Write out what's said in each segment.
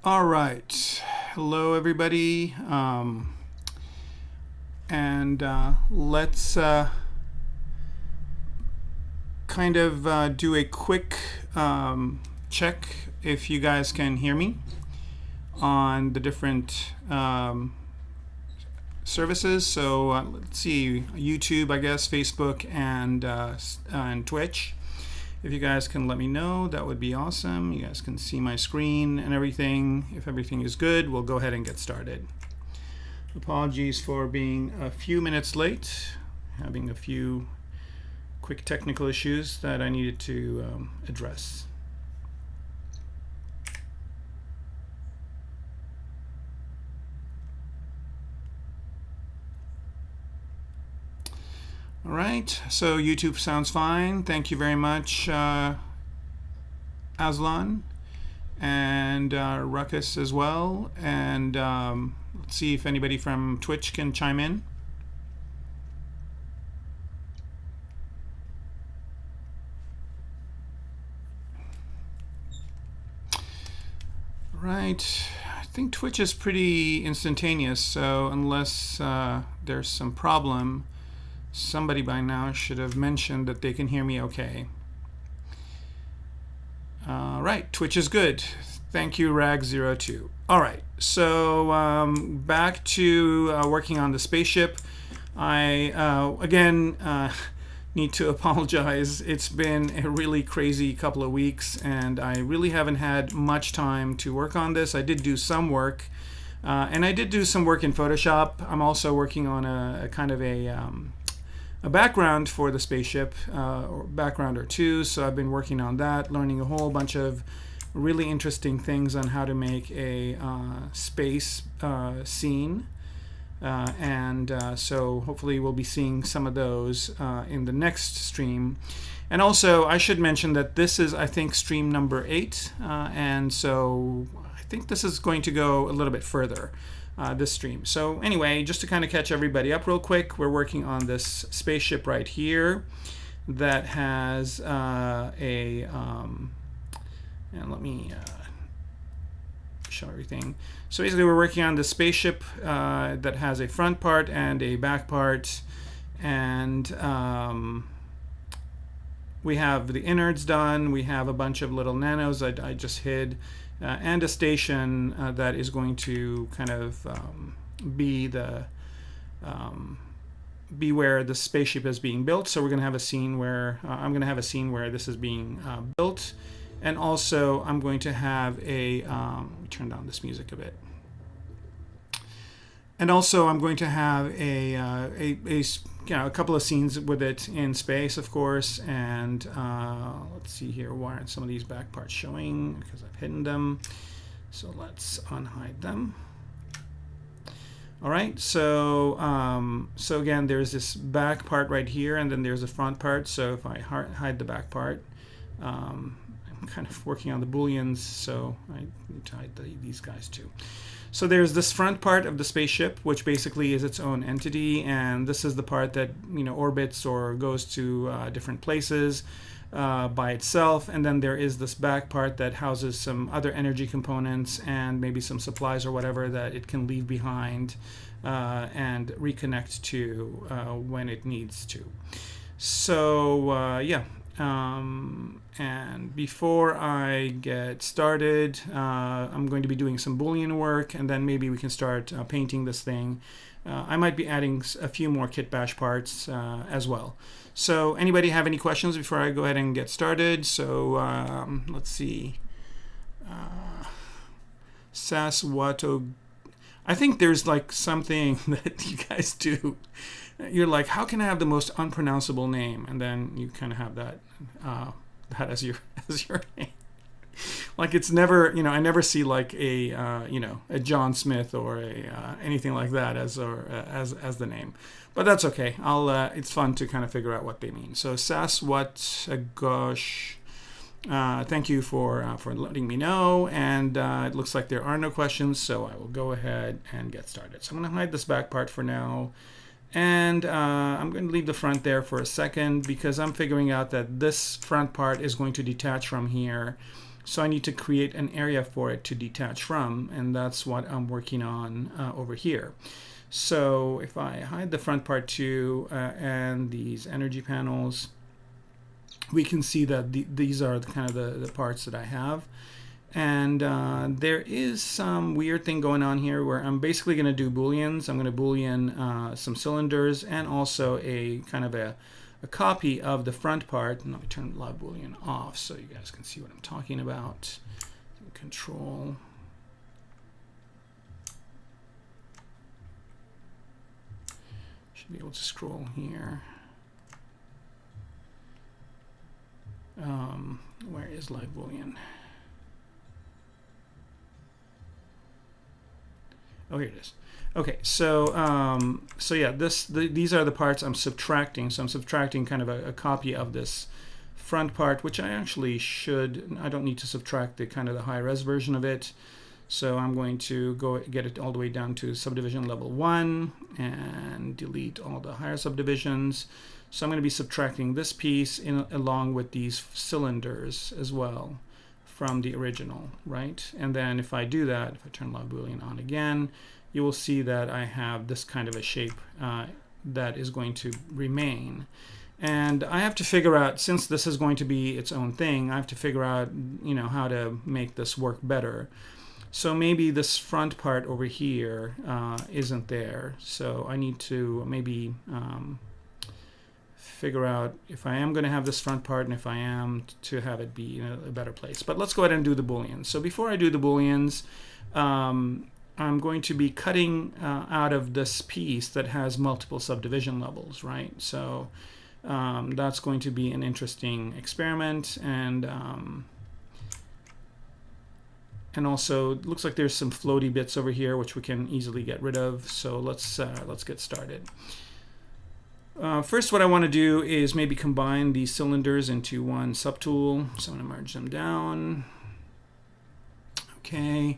All right. Hello, everybody. Let's kind of do a quick check if you guys can hear me on the different services. So let's see, YouTube, I guess, Facebook, and Twitch. If you guys can let me know, that would be awesome. You guys can see my screen and everything. If everything is good, we'll go ahead and get started. Apologies for being a few minutes late, having a few quick technical issues that I needed to address. All right, so YouTube sounds fine. Thank you very much, Aslan, and Ruckus as well. And let's see if anybody from Twitch can chime in. All right, I think Twitch is pretty instantaneous, so unless there's some problem, somebody by now should have mentioned that they can hear me okay. All right, Twitch is good. Thank you, Rag02. All right, so back to working on the spaceship. I, again, need to apologize. It's been a really crazy couple of weeks, and I really haven't had much time to work on this. I did do some work, and I did do some work in Photoshop. I'm also working on a kind of a background for the spaceship, or background or two, so I've been working on that, learning a whole bunch of really interesting things on how to make a space scene, so hopefully we'll be seeing some of those in the next stream. And also I should mention that this is, I think, stream number 8, and so I think this is going to go a little bit further, this stream. So anyway, just to kind of catch everybody up real quick, we're working on this spaceship right here that has and let me show everything. So basically we're working on the spaceship that has a front part and a back part, and we have the innards done, we have a bunch of little nanos that I just hid, and a station that is going to kind of be where the spaceship is being built. So we're going to have a scene where I'm going to have a scene where this is being built, and also I'm going to have a let me turn down this music a bit. And also I'm going to have a couple of scenes with it in space, of course. And let's see here, why aren't some of these back parts showing? Because I've hidden them. So let's unhide them. All right, so so again, there's this back part right here, and then there's a front part. So if I hide the back part, I'm kind of working on the Booleans, so I need to hide these guys too. So there's this front part of the spaceship, which basically is its own entity, and this is the part that, you know, orbits or goes to different places by itself. And then there is this back part that houses some other energy components and maybe some supplies or whatever that it can leave behind and reconnect to when it needs to. So yeah. And before I get started, I'm going to be doing some Boolean work, and then maybe we can start painting this thing. I might be adding a few more kit bash parts as well. So anybody have any questions before I go ahead and get started? So let's see. Saswato. I think there's like something that you guys do. You're like, how can I have the most unpronounceable name? And then you kind of have that as your name. Like, it's never, you know, I never see like a you know, a John Smith or a anything like that as the name. But that's okay. It's fun to kind of figure out what they mean. So Saswat-gosh, thank you for letting me know. And it looks like there are no questions, so I will go ahead and get started. So I'm going to hide this back part for now. And I'm going to leave the front there for a second because I'm figuring out that this front part is going to detach from here. So I need to create an area for it to detach from, and that's what I'm working on over here. So if I hide the front part too and these energy panels, we can see that these are kind of the parts that I have. And there is some weird thing going on here where I'm basically going to do Booleans. I'm going to Boolean some cylinders and also a kind of a copy of the front part. And let me turn live Boolean off so you guys can see what I'm talking about. Control. Should be able to scroll here. Where is live Boolean? Oh, here it is. Okay, so so yeah, these are the parts I'm subtracting. So I'm subtracting kind of a copy of this front part, which I actually should. I don't need to subtract the kind of the high res version of it. So I'm going to go get it all the way down to subdivision level 1 and delete all the higher subdivisions. So I'm going to be subtracting this piece along with these cylinders as well from the original, right? And then if I do that, if I turn live Boolean on again, you will see that I have this kind of a shape that is going to remain. And I have to figure out, since this is going to be its own thing, I have to figure out, you know, how to make this work better. So maybe this front part over here isn't there. So I need to maybe figure out if I am going to have this front part and if I am to have it be in a better place. But let's go ahead and do the Booleans. So before I do the Booleans, I'm going to be cutting out of this piece that has multiple subdivision levels, right? So that's going to be an interesting experiment, and also it looks like there's some floaty bits over here which we can easily get rid of. So let's get started. First, what I want to do is maybe combine these cylinders into one subtool. So I'm going to merge them down. Okay.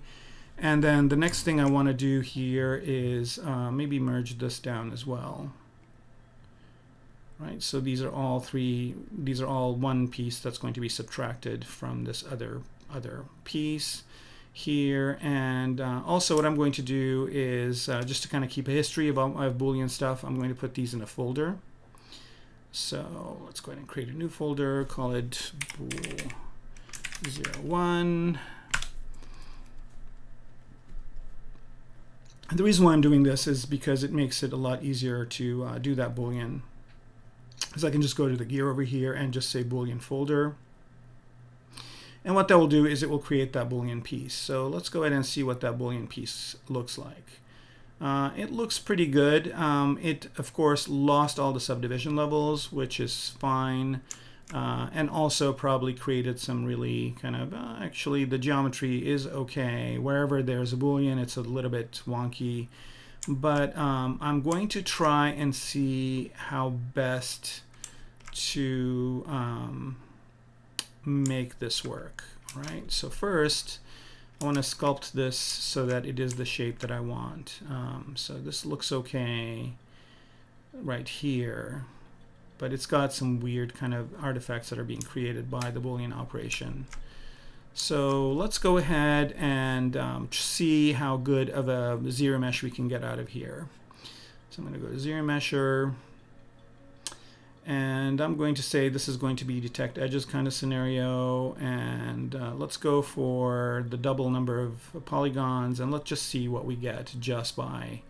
And then the next thing I want to do here is maybe merge this down as well. Right. So these are all one piece that's going to be subtracted from this other piece here. And also what I'm going to do is just to kind of keep a history of all my Boolean stuff, I'm going to put these in a folder. So let's go ahead and create a new folder, call it bool 01. And the reason why I'm doing this is because it makes it a lot easier to do that Boolean. Because I can just go to the gear over here and just say Boolean folder. And what that will do is it will create that Boolean piece. So let's go ahead and see what that Boolean piece looks like. It looks pretty good. It, of course, lost all the subdivision levels, which is fine. And also probably created some really kind of, actually the geometry is okay. Wherever there's a Boolean, it's a little bit wonky. But I'm going to try and see how best to make this work. Right. So first, I want to sculpt this so that it is the shape that I want. So this looks okay right here, but it's got some weird kind of artifacts that are being created by the Boolean operation. So let's go ahead and see how good of a zero mesh we can get out of here. So I'm going to go to zero mesher, and I'm going to say this is going to be detect edges kind of scenario, and let's go for the double number of polygons, and let's just see what we get just by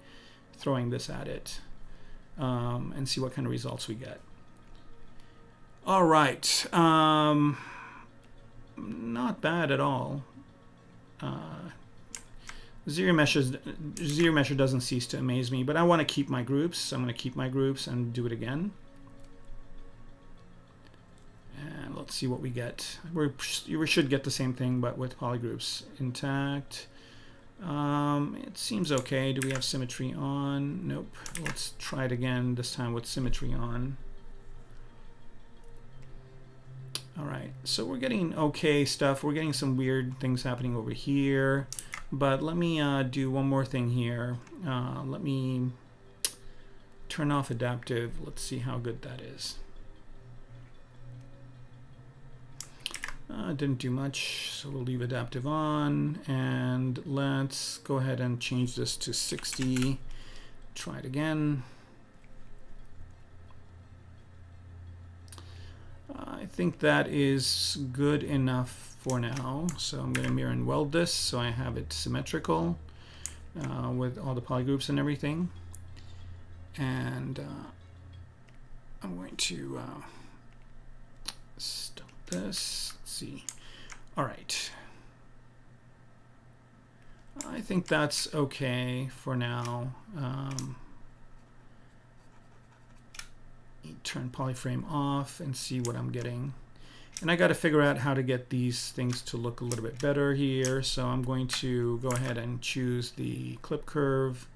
throwing this at it, and see what kind of results we get. All right, not bad at all. Zero mesher doesn't cease to amaze me, but I want to keep my groups, so I'm going to keep my groups and do it again. And let's see what we get. We should get the same thing, but with polygroups intact. It seems okay. Do we have symmetry on? Nope. Let's try it again, this time with symmetry on. All right, so we're getting okay stuff. We're getting some weird things happening over here. But let me do one more thing here. Let me turn off adaptive. Let's see how good that is. Didn't do much, so we'll leave adaptive on, and let's go ahead and change this to 60. Try it again. I think that is good enough for now. So I'm going to mirror and weld this so I have it symmetrical with all the polygroups and everything. And I'm going to stop this. Let's see. All right. I think that's okay for now. Turn polyframe off and see what I'm getting. And I got to figure out how to get these things to look a little bit better here. So I'm going to go ahead and choose the clip curve,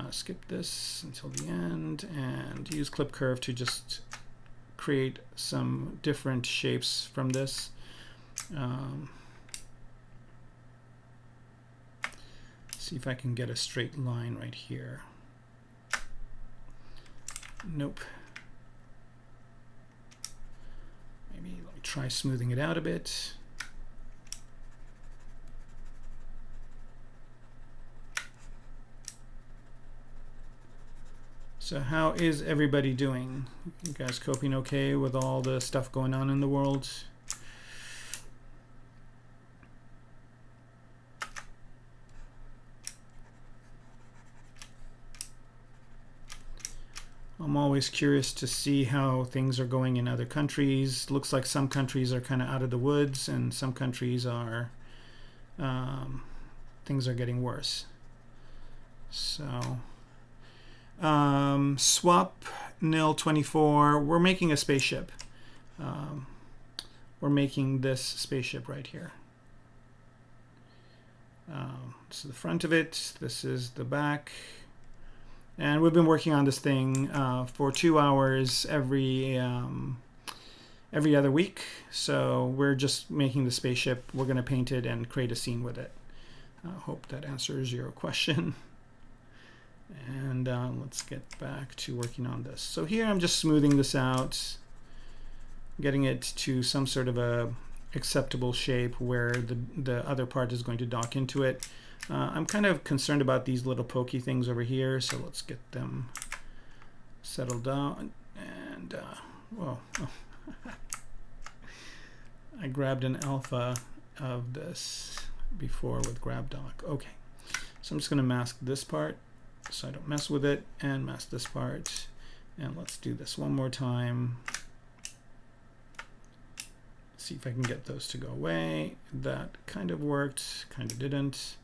skip this until the end, and use clip curve to just create some different shapes from this. See if I can get a straight line right here. Nope. Maybe let me try smoothing it out a bit. So how is everybody doing? You guys coping okay with all the stuff going on in the world? I'm always curious to see how things are going in other countries. Looks like some countries are kind of out of the woods, and some countries are things are getting worse. So swap nil 24. We're making a spaceship. We're making this spaceship right here. This is the front of it. This is the back. And we've been working on this thing for 2 hours every other week. So we're just making the spaceship. We're going to paint it and create a scene with it. I hope that answers your question. And let's get back to working on this. So here I'm just smoothing this out, getting it to some sort of a acceptable shape where the other part is going to dock into it. I'm kind of concerned about these little pokey things over here, so let's get them settled down. And whoa, oh. I grabbed an alpha of this before with grab dock. Okay, so I'm just going to mask this part so I don't mess with it, and mask this part. And let's do this one more time. See if I can get those to go away. That kind of worked, kind of didn't.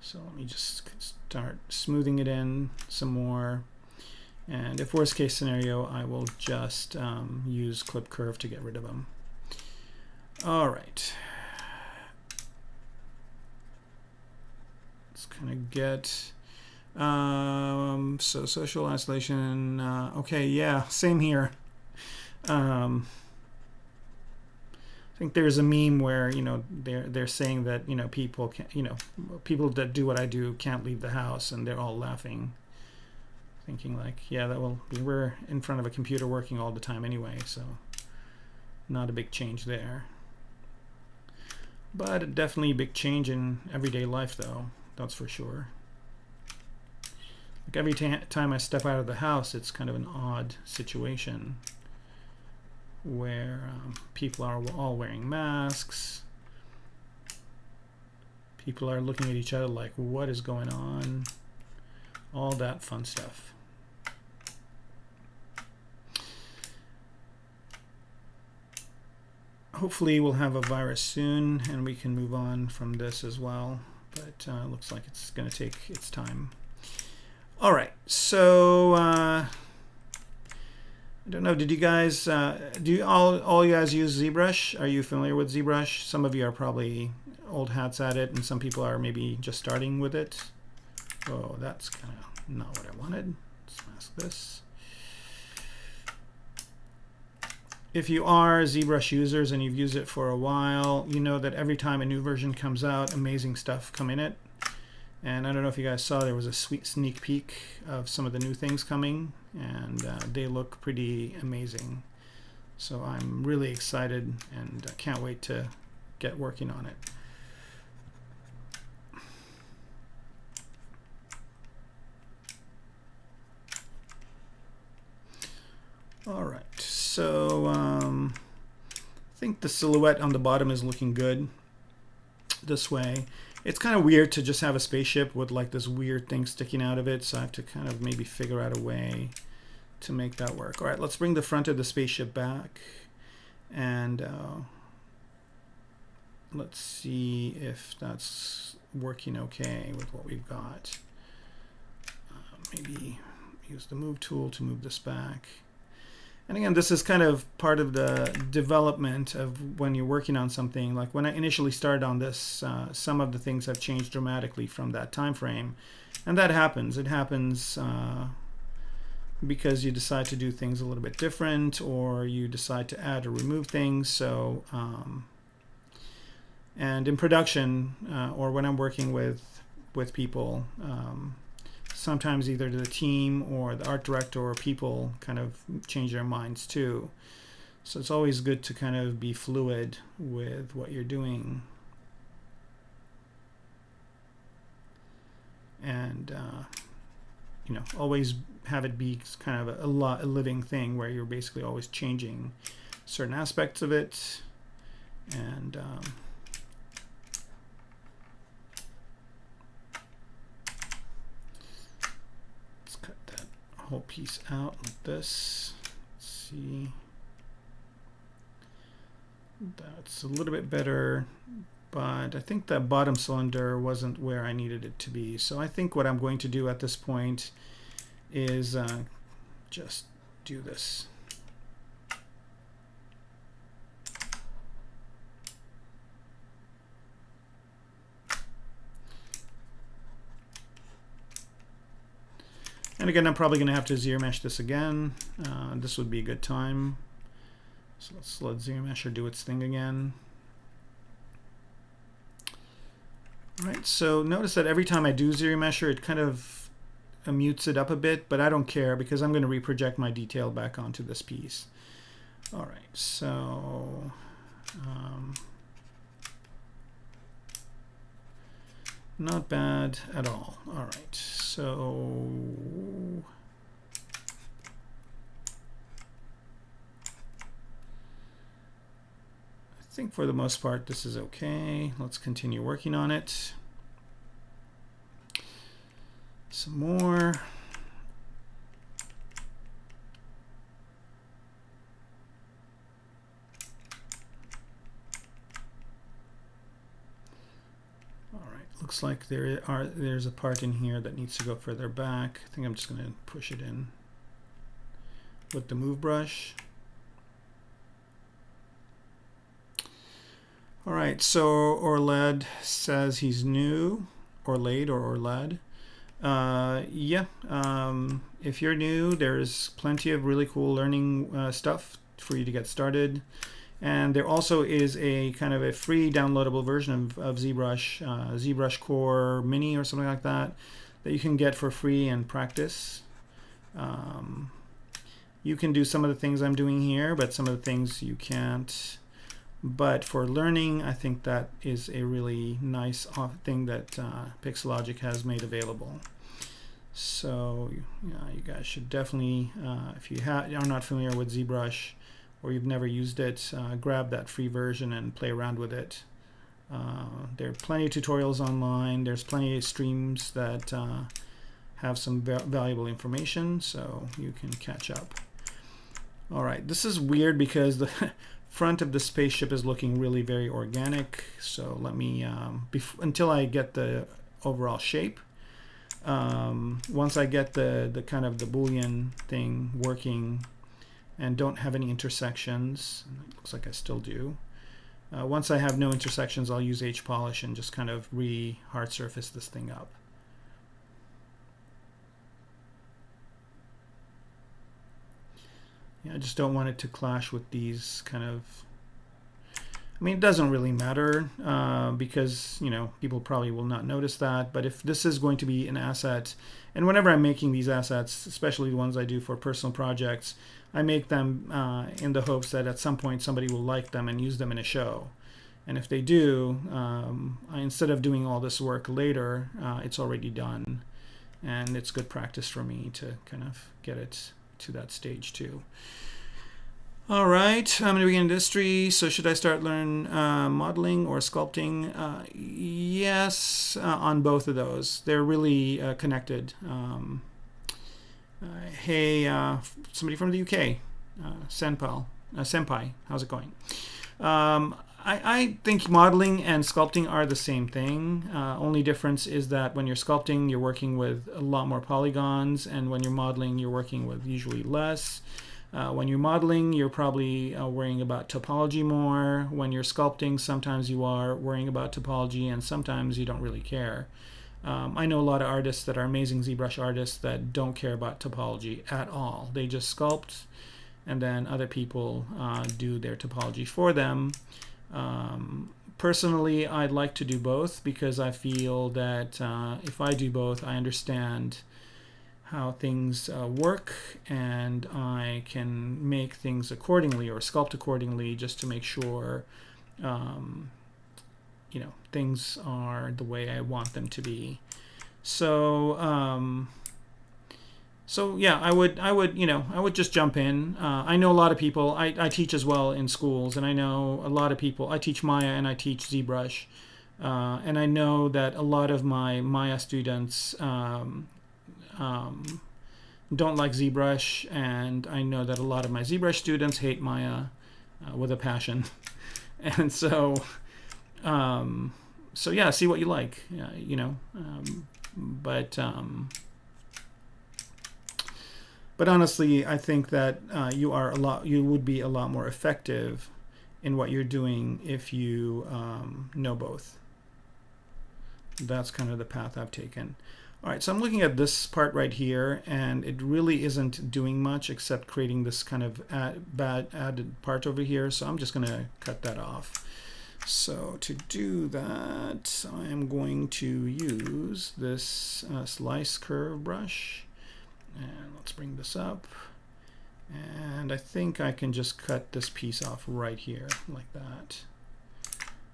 So let me just start smoothing it in some more. And if worst case scenario, I will just use clip curve to get rid of them. All right. Let's kind of get, so social isolation. Okay, yeah, same here. I think there's a meme where, you know, they're saying that, you know, people can, you know, people that do what I do can't leave the house, and they're all laughing, thinking like, yeah, that will be, we're in front of a computer working all the time anyway, so not a big change there. But definitely a big change in everyday life, though, that's for sure. Like every time I step out of the house, it's kind of an odd situation where people are all wearing masks. People are looking at each other like, what is going on? All that fun stuff. Hopefully we'll have a virus soon and we can move on from this as well, but it looks like it's going to take its time. All right, so I don't know, did you guys, do all you guys use ZBrush? Are you familiar with ZBrush? Some of you are probably old hats at it, and some people are maybe just starting with it. Oh, that's kind of not what I wanted. Let's mask this. If you are ZBrush users and you've used it for a while, you know that every time a new version comes out, amazing stuff come in it. And I don't know if you guys saw, there was a sweet sneak peek of some of the new things coming, and they look pretty amazing. So I'm really excited and I can't wait to get working on it. All right, so I think the silhouette on the bottom is looking good this way. It's kind of weird to just have a spaceship with like this weird thing sticking out of it, so I have to kind of maybe figure out a way to make that work. All right, let's bring the front of the spaceship back, and let's see if that's working okay with what we've got. Maybe use the move tool to move this back. And again, this is kind of part of the development of when you're working on something. Like when I initially started on this, some of the things have changed dramatically from that time frame. And that happens. It happens because you decide to do things a little bit different, or you decide to add or remove things. So, and in production, or when I'm working with people, sometimes either the team or the art director or people kind of change their minds too. So it's always good to kind of be fluid with what you're doing. And, you know, always have it be kind of a living thing where you're basically always changing certain aspects of it. And, whole piece out like this. Let's see. That's a little bit better, but I think that bottom cylinder wasn't where I needed it to be. So I think what I'm going to do at this point is just do this. And again, I'm probably going to have to ZBrush this again. This would be a good time. So let's let ZBrush do its thing again. All right, so notice that every time I do ZBrush, it kind of mutes it up a bit, but I don't care because I'm going to reproject my detail back onto this piece. All right, so not bad at all. All right, so I think for the most part this is okay. Let's continue working on it. Some more. Looks like there's a part in here that needs to go further back. I think I'm just going to push it in with the move brush. All right, so Orled says he's new. Orlade or Orlad. Yeah, if you're new, there's plenty of really cool learning stuff for you to get started. And there also is a kind of a free downloadable version of ZBrush, ZBrush Core Mini or something like that, that you can get for free and practice. You can do some of the things I'm doing here, but some of the things you can't. But for learning, I think that is a really nice thing that Pixologic has made available. So you guys should definitely, if you are not familiar with ZBrush, or you've never used it, grab that free version and play around with it. There are plenty of tutorials online. There's plenty of streams that have some valuable information, so you can catch up. All right, this is weird because the front of the spaceship is looking really very organic. So let me, until I get the overall shape, once I get the kind of the Boolean thing working, and don't have any intersections. It looks like I still do. Once I have no intersections, I'll use H-polish and just kind of hard surface this thing up. Yeah, I just don't want it to clash with these kind of, I mean, it doesn't really matter because, you know, people probably will not notice that. But if this is going to be an asset, and whenever I'm making these assets, especially the ones I do for personal projects, I make them in the hopes that at some point somebody will like them and use them in a show. And if they do, instead of doing all this work later, it's already done. And it's good practice for me to kind of get it to that stage too. All right, I'm in the industry, so should I start learn modeling or sculpting? Yes, on both of those. They're really connected. Hey, somebody from the UK, Senpai, how's it going? I think modeling and sculpting are the same thing. Only difference is that when you're sculpting, you're working with a lot more polygons, and when you're modeling, you're working with usually less. When you're modeling, you're probably worrying about topology more. When you're sculpting, sometimes you are worrying about topology, and sometimes you don't really care. I know a lot of artists that are amazing ZBrush artists that don't care about topology at all. They just sculpt, and then other people do their topology for them. Personally, I'd like to do both because I feel that if I do both, I understand how things work, and I can make things accordingly or sculpt accordingly just to make sure things are the way I want them to be. So yeah, I would just jump in. I know a lot of people. I teach as well in schools, and I know a lot of people. I teach Maya and I teach ZBrush, and I know that a lot of my Maya students don't like ZBrush, and I know that a lot of my ZBrush students hate Maya with a passion. And so yeah, see what you like, but honestly, I think that you would be a lot more effective in what you're doing if you know both. That's kind of the path I've taken. All right, so I'm looking at this part right here, and it really isn't doing much except creating this kind of added part over here. So I'm just going to cut that off. So to do that, I am going to use this slice curve brush. And let's bring this up. And I think I can just cut this piece off right here like that.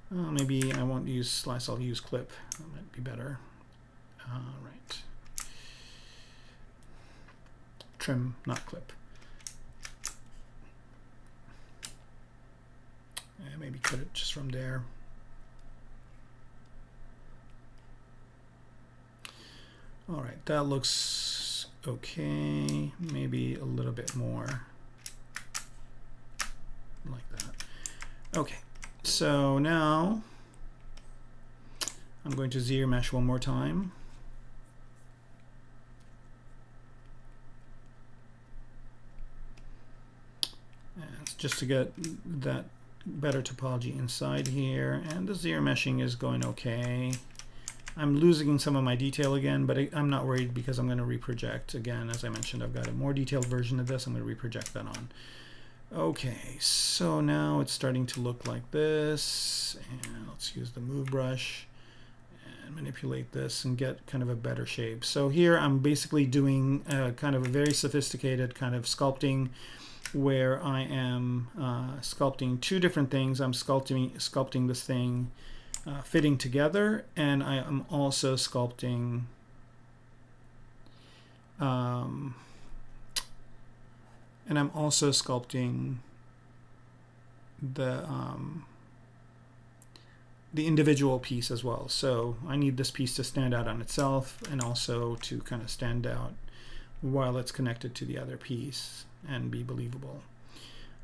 Maybe I won't use slice, I'll use clip. That might be better. Right. Trim, not clip. And maybe cut it just from there. All right, that looks okay. Maybe a little bit more like that. Okay, so now I'm going to ZBrush one more time. And just to get that better topology inside here, and the ZBrushing is going okay. I'm losing some of my detail again, but I'm not worried because I'm going to reproject. Again, as I mentioned, I've got a more detailed version of this. I'm going to reproject that on. Okay, so now it's starting to look like this, and let's use the move brush and manipulate this and get kind of a better shape. So here I'm basically doing kind of a very sophisticated kind of sculpting where I am sculpting two different things. I'm sculpting this thing fitting together, and I am also sculpting the individual piece as well. So I need this piece to stand out on itself and also to kind of stand out while it's connected to the other piece and be believable.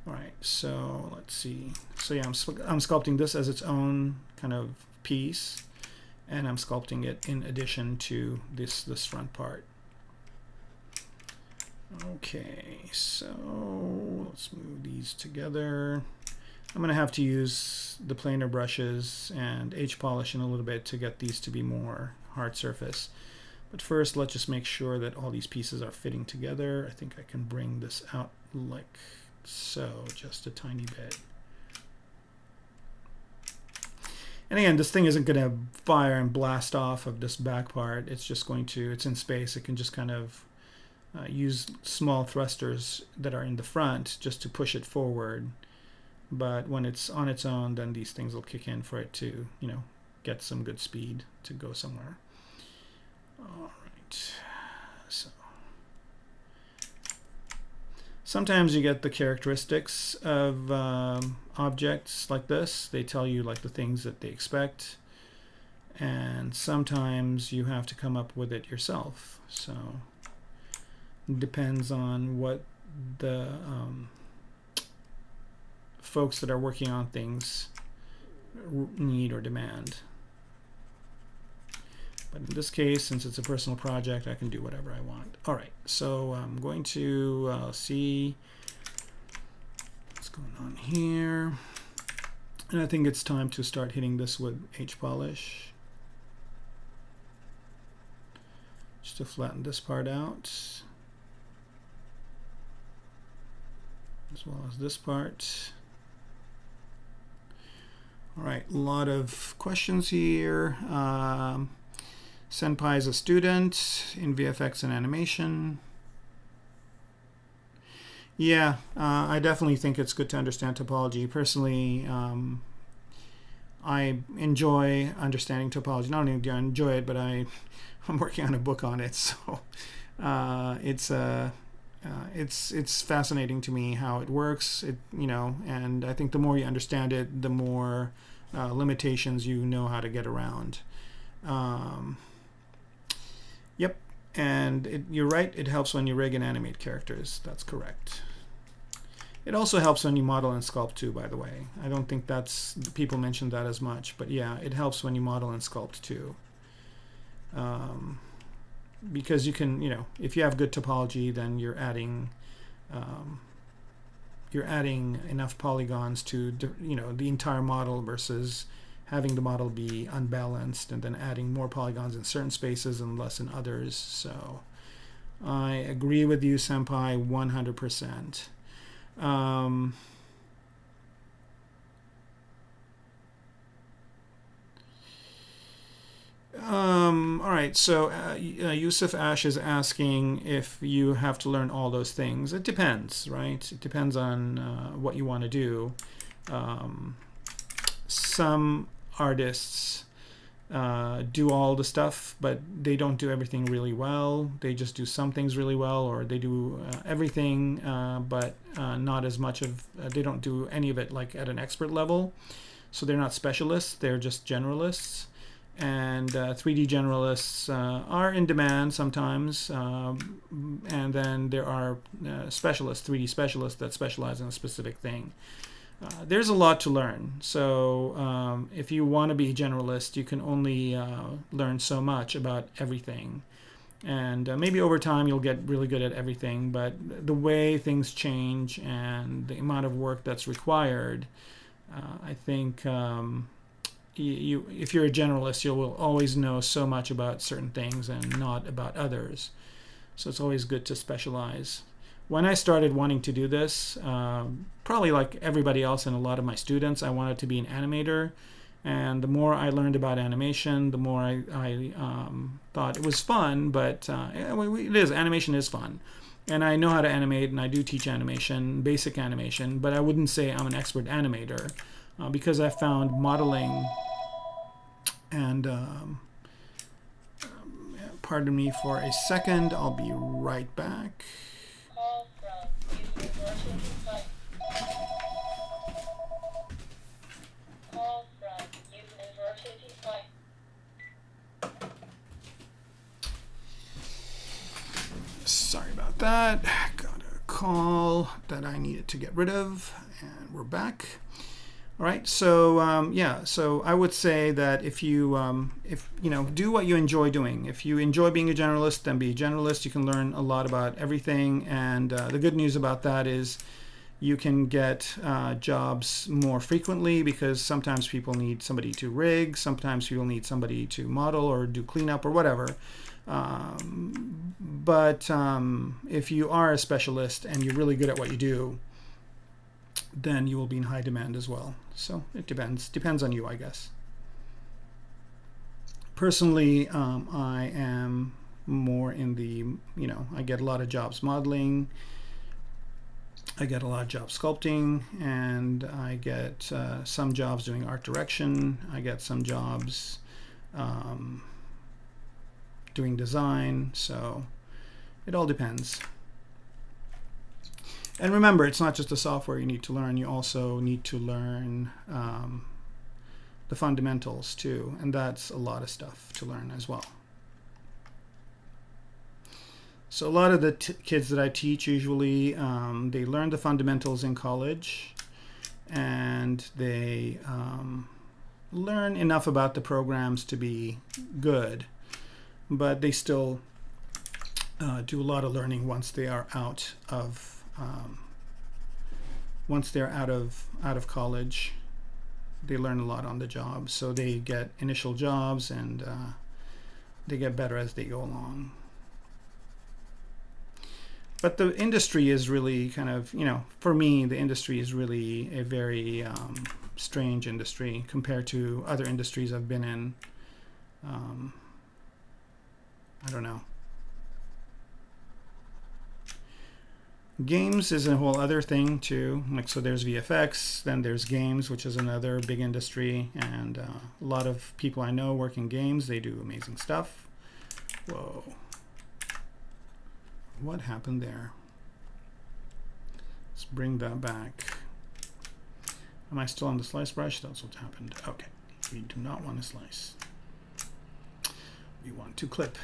All right, so let's see. So yeah, I'm sculpting this as its own kind of piece, and I'm sculpting it in addition to this front part. Okay, so let's move these together. I'm going to have to use the planar brushes and H-polish in a little bit to get these to be more hard surface. But first, let's just make sure that all these pieces are fitting together. I think I can bring this out like so, just a tiny bit. And again, this thing isn't going to fire and blast off of this back part. It's just going to, it's in space. It can just kind of use small thrusters that are in the front just to push it forward. But when it's on its own, then these things will kick in for it to, get some good speed to go somewhere. All right. So sometimes you get the characteristics of objects like this. They tell you like the things that they expect. And sometimes you have to come up with it yourself. So it depends on what the folks that are working on things need or demand. But in this case, since it's a personal project, I can do whatever I want. All right, so I'm going to see what's going on here. And I think it's time to start hitting this with H-polish. Just to flatten this part out, as well as this part. All right, a lot of questions here. Senpai is a student in VFX and animation. Yeah, I definitely think it's good to understand topology. Personally, I enjoy understanding topology. Not only do I enjoy it, but I'm working on a book on it, so it's fascinating to me how it works. And I think the more you understand it, the more limitations you know how to get around. Yep, and you're right. It helps when you rig and animate characters. That's correct. It also helps when you model and sculpt too, by the way. I don't think people mention that as much, but yeah, it helps when you model and sculpt too. Because you can, if you have good topology, then you're adding enough polygons to, the entire model versus having the model be unbalanced and then adding more polygons in certain spaces and less in others. So I agree with you, Senpai, 100%. All right, so Yusuf Ash is asking if you have to learn all those things. It depends, right? It depends on what you want to do. Some artists do all the stuff, but they don't do everything really well. They just do some things really well, or they do everything, but not as much of, they don't do any of it like at an expert level. So they're not specialists, they're just generalists. And 3D generalists are in demand sometimes, and then there are specialists, 3D specialists that specialize in a specific thing. There's a lot to learn. So if you want to be a generalist, you can only learn so much about everything. And maybe over time you'll get really good at everything, but the way things change and the amount of work that's required, I think if you're a generalist, you will always know so much about certain things and not about others. So it's always good to specialize. When I started wanting to do this, probably like everybody else and a lot of my students, I wanted to be an animator. And the more I learned about animation, the more I thought it was fun, but animation is fun. And I know how to animate, and I do teach animation, basic animation, but I wouldn't say I'm an expert animator because I found modeling and pardon me for a second, I'll be right back. Sorry about that. Got a call that I needed to get rid of, and we're back. All right, so yeah, so I would say that if you do what you enjoy doing. If you enjoy being a generalist, then be a generalist. You can learn a lot about everything, and the good news about that is you can get jobs more frequently because sometimes people need somebody to rig, sometimes people need somebody to model or do cleanup or whatever. But if you are a specialist and you're really good at what you do, then you will be in high demand as well. So it depends on you, I guess. Personally, I am more in the, I get a lot of jobs modeling, I get a lot of jobs sculpting, and I get some jobs doing art direction. I get some jobs doing design. So it all depends. And remember, it's not just the software you need to learn. You also need to learn the fundamentals too. And that's a lot of stuff to learn as well. So a lot of the kids that I teach usually, they learn the fundamentals in college, and they learn enough about the programs to be good, but they still do a lot of learning once they are out of college. They learn a lot on the job, so they get initial jobs, and they get better as they go along. But the industry is really kind of, for me, the industry is really a very strange industry compared to other industries I've been in. I don't know. Games is a whole other thing too. Like, so there's VFX, then there's games, which is another big industry, and a lot of people I know work in games. They do amazing stuff. Whoa. What happened there? Let's bring that back. Am I still on the slice brush? That's what happened. Okay, we do not want to slice. We want to clip.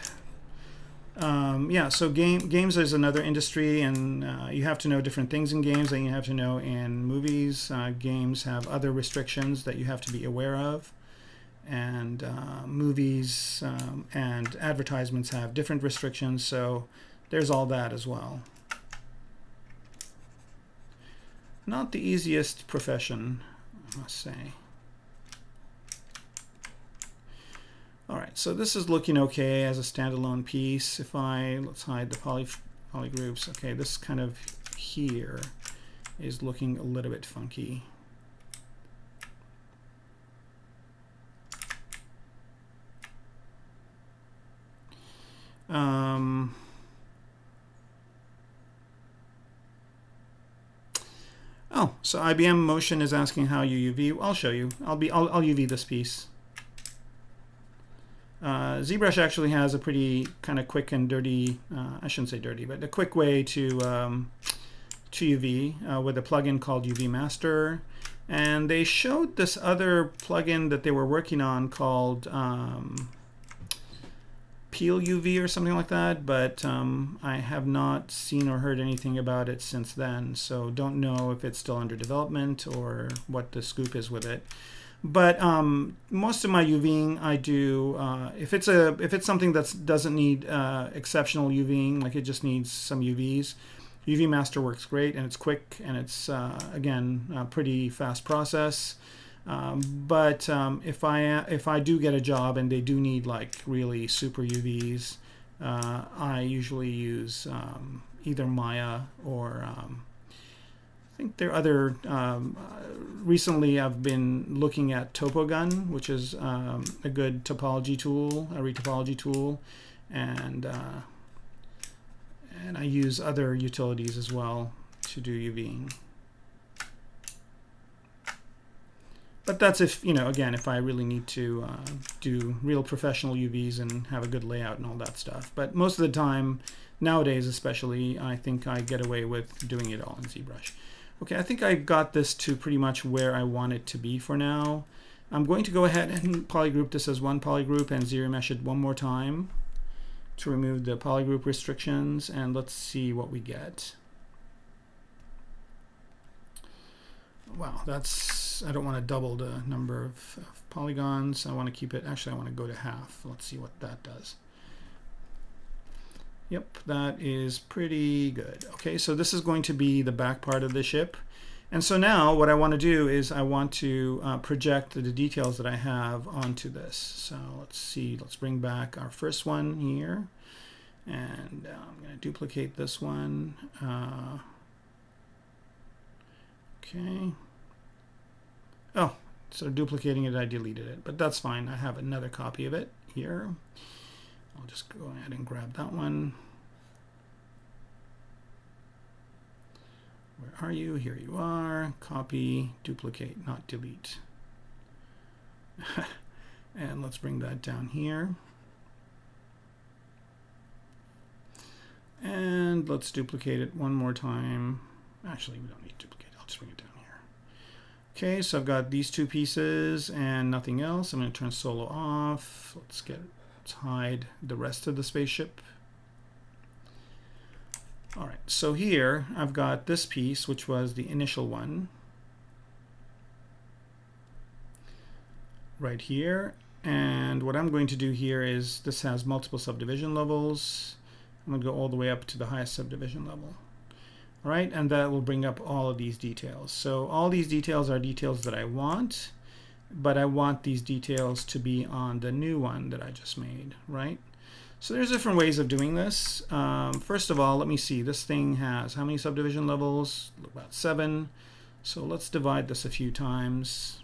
Yeah, so games is another industry, and you have to know different things in games than you have to know in movies. Games have other restrictions that you have to be aware of, and movies and advertisements have different restrictions, so there's all that as well. Not the easiest profession, I must say. All right, so this is looking okay as a standalone piece. Let's hide the poly groups. Okay, this kind of here is looking a little bit funky. Oh, so IBM Motion is asking how you UV. I'll show you. I'll UV this piece. ZBrush actually has a pretty kind of quick and dirty, I shouldn't say dirty, but a quick way to UV with a plugin called UV Master. And they showed this other plugin that they were working on called Peel UV or something like that, but I have not seen or heard anything about it since then, so don't know if it's still under development or what the scoop is with it. But most of my UVing I do if it's something that doesn't need exceptional UVing, like it just needs some UVs. UV Master works great, and it's quick, and it's again a pretty fast process. But if I do get a job and they do need like really super UVs, I usually use either Maya or I think there are other. Recently, I've been looking at TopoGun, which is a good topology tool, a retopology tool, and I use other utilities as well to do UVing. But that's if, again, if I really need to do real professional UVs and have a good layout and all that stuff. But most of the time, nowadays especially, I think I get away with doing it all in ZBrush. Okay, I think I got this to pretty much where I want it to be for now. I'm going to go ahead and polygroup this as one polygroup and zero mesh it one more time to remove the polygroup restrictions, and let's see what we get. Wow, I don't want to double the number of polygons. I want to keep it, actually I want to go to half. Let's see what that does. Yep, that is pretty good. Okay, so this is going to be the back part of the ship. And so now what I want to do is I want to project the details that I have onto this. So let's see, let's bring back our first one here. And I'm going to duplicate this one. Okay. Oh, instead of duplicating it, I deleted it, but that's fine. I have another copy of it here. I'll just go ahead and grab that one. Where are you? Here you are. Copy, duplicate, not delete. And let's bring that down here. And let's duplicate it one more time. Actually, we don't need to duplicate. I'll just bring it down here. Okay, so I've got these two pieces and nothing else. I'm going to turn solo off. Let's hide the rest of the spaceship. All right, so here I've got this piece, which was the initial one, right here. And what I'm going to do here is this has multiple subdivision levels. I'm going to go all the way up to the highest subdivision level. All right, and that will bring up all of these details. So all these details are details that I want, but I want these details to be on the new one that I just made, right? So there's different ways of doing this. First of all, let me see. This thing has how many subdivision levels? About 7. So let's divide this a few times.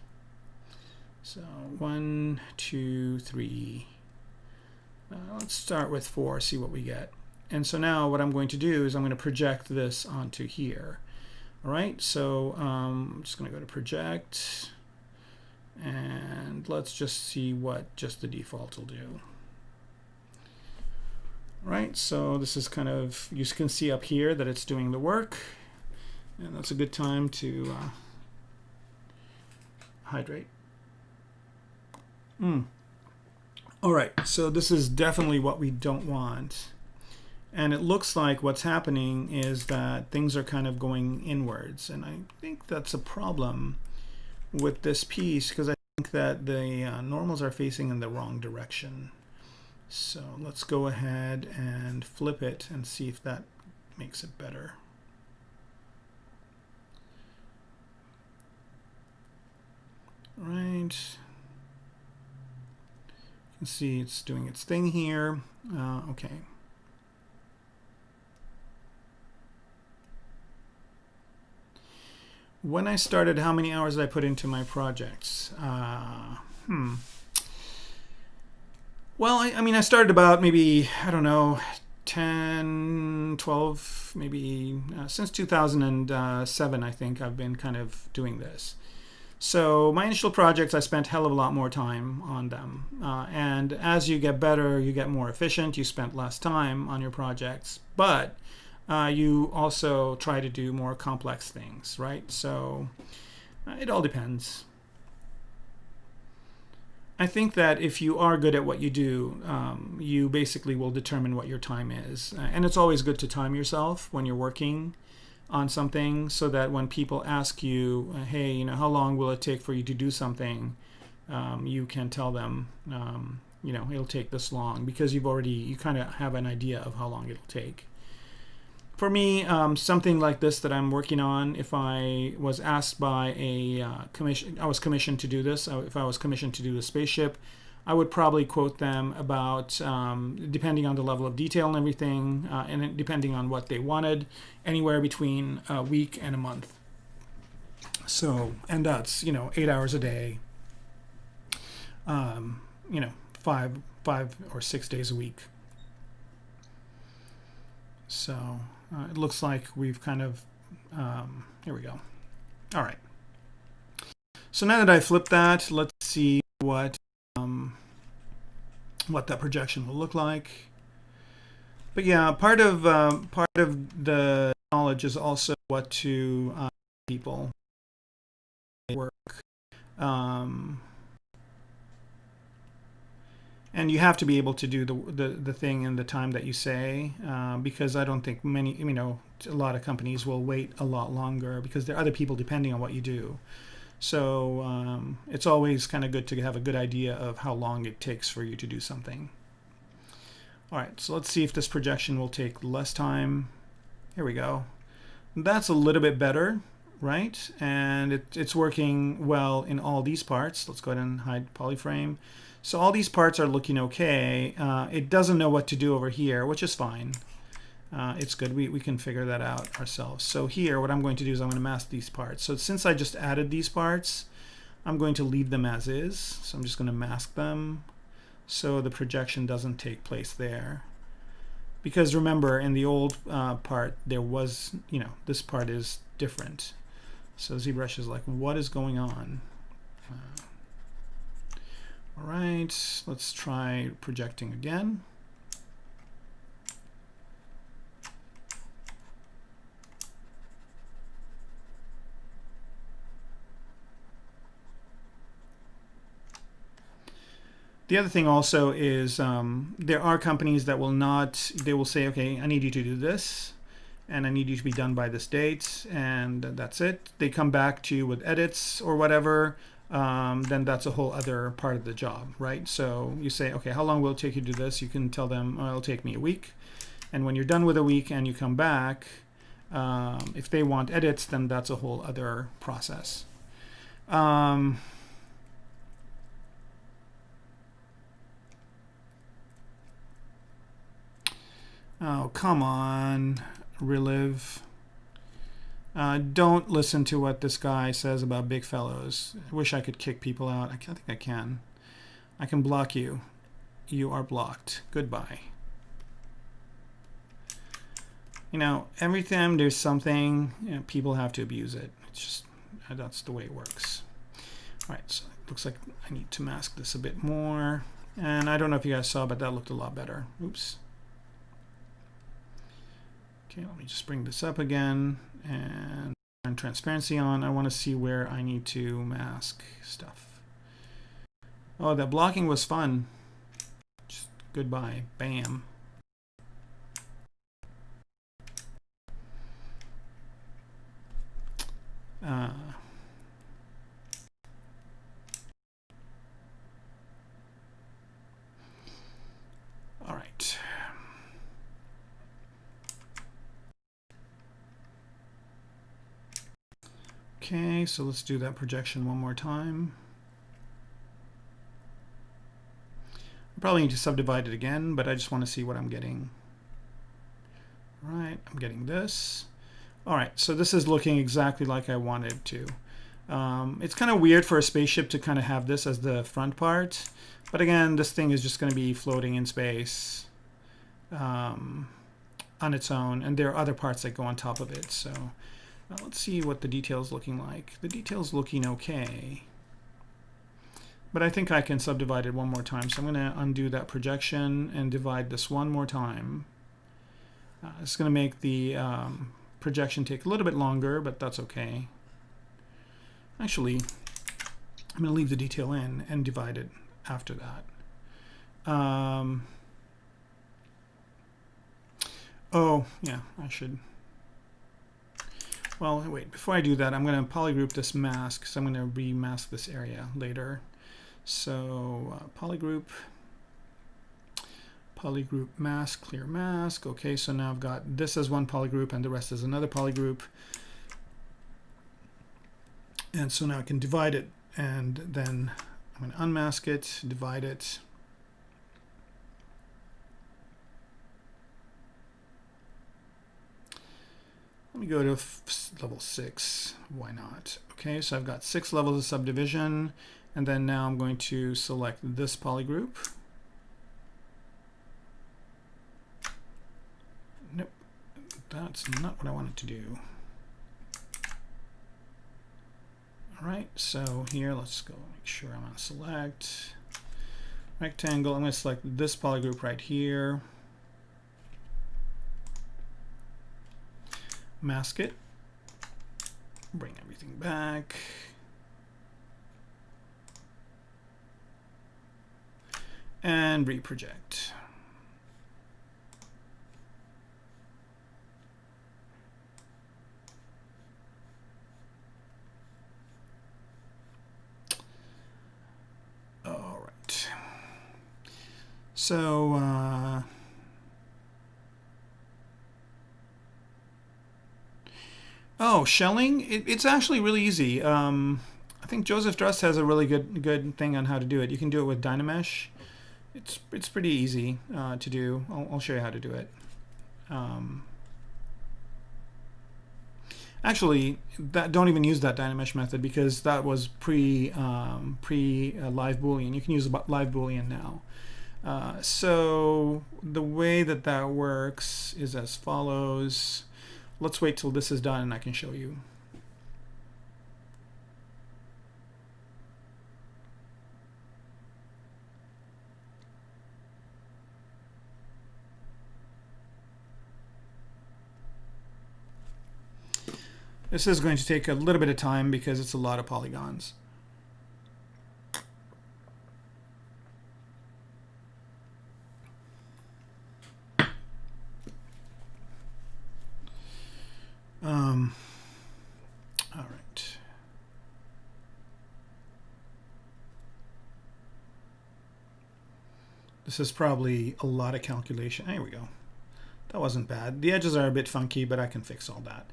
So 1, 2, 3. Let's start with 4, see what we get. And so now what I'm going to do is I'm going to project this onto here. All right, so I'm just going to go to project. And let's just see what just the default will do. Right, so this is kind of, you can see up here that it's doing the work, and that's a good time to hydrate. All right, so this is definitely what we don't want, and it looks like what's happening is that things are kind of going inwards, and I think that's a problem with this piece because I think that the normals are facing in the wrong direction. So let's go ahead and flip it and see if that makes it better. Right. You can see it's doing its thing here. Okay. When I started, how many hours did I put into my projects? Well, I mean, I started about maybe, I don't know, 10, 12, maybe since 2007, I think I've been kind of doing this. So my initial projects, I spent a hell of a lot more time on them. And as you get better, you get more efficient, you spend less time on your projects, but you also try to do more complex things, right? So it all depends. I think that if you are good at what you do, you basically will determine what your time is. And it's always good to time yourself when you're working on something so that when people ask you, hey, you know, how long will it take for you to do something? You can tell them, you know, it'll take this long because you kind of have an idea of how long it'll take. For me, something like this that I'm working on, if I was asked by a commission, I was commissioned to do this, if I was commissioned to do the spaceship, I would probably quote them about, depending on the level of detail and everything, and depending on what they wanted, anywhere between a week and a month. So, and that's, you know, 8 hours a day, you know, five or 6 days a week. So it looks like we've kind of, here we go. All right. So now that I flipped that, let's see what that projection will look like. But yeah, part of the knowledge is also what to people work. And you have to be able to do the thing in the time that you say, because I don't think many, you know, a lot of companies will wait a lot longer because there are other people depending on what you do. So it's always kind of good to have a good idea of how long it takes for you to do something. All right, so let's see if this projection will take less time. Here we go. That's a little bit better, right? And it's working well in all these parts. Let's go ahead and hide polyframe. So all these parts are looking okay. It doesn't know what to do over here, which is fine. It's good. We can figure that out ourselves. So here, what I'm going to do is I'm going to mask these parts. So since I just added these parts, I'm going to leave them as is. So I'm just going to mask them. so the projection doesn't take place there. Because remember, in the old part, there was, this part is different. So ZBrush is like, what is going on? All right, let's try projecting again. The other thing also is there are companies that will not, they will say, okay, I need you to do this, and I need you to be done by this date, and that's it. They come back to you with edits or whatever, then that's a whole other part of the job, right? So you say, okay, how long will it take you to do this? You can tell them, oh, it'll take me a week. And when you're done with a week and you come back, if they want edits, then that's a whole other process. Oh, come on, Relive. Don't listen to what this guy says about big fellows. I wish I could kick people out. I think I can. I can block you. You are blocked. Goodbye. Every time there's something, people have to abuse it. It's just, that's the way it works. All right, so it looks like I need to mask this a bit more. And I don't know if you guys saw, but that looked a lot better. Oops. Okay, let me just bring this up again and turn transparency on. I want to see where I need to mask stuff. Oh, that blocking was fun. Just goodbye. Bam. All right. Okay, so let's do that projection one more time. I probably need to subdivide it again, but I just want to see what I'm getting. All right, I'm getting this. All right, so this is looking exactly like I wanted to. It's kind of weird for a spaceship to kind of have this as the front part, but again, this thing is just going to be floating in space on its own, and there are other parts that go on top of it. So let's see what the detail's looking like. The detail's looking okay, but I think I can subdivide it one more time. So I'm going to undo that projection and divide this one more time. It's going to make the projection take a little bit longer, but that's okay. Actually, I'm going to leave the detail in and divide it after that. Oh, yeah, I should. Well, wait, before I do that, I'm going to polygroup this mask, because I'm going to remask this area later. So polygroup mask, clear mask. Okay, so now I've got this as one polygroup and the rest is another polygroup. And so now I can divide it, and then I'm going to unmask it, divide it. Let me go to level 6. Why not? Okay, so I've got 6 levels of subdivision, and then now I'm going to select this polygroup. Nope, that's not what I wanted to do. All right, so here, let's go make sure I'm on select rectangle. I'm going to select this polygroup right here. Mask it, bring everything back, and reproject. All right. So oh, shelling, it's actually really easy. I think Joseph Drust has a really good thing on how to do it. You can do it with Dynamesh. It's pretty easy to do. I'll show you how to do it. Actually, don't even use that Dynamesh method, because that was pre live Boolean. You can use live Boolean now. So the way that that works is as follows. Let's wait till this is done and I can show you. This is going to take a little bit of time because it's a lot of polygons. All right. This is probably a lot of calculation. There we go. That wasn't bad. The edges are a bit funky, but I can fix all that.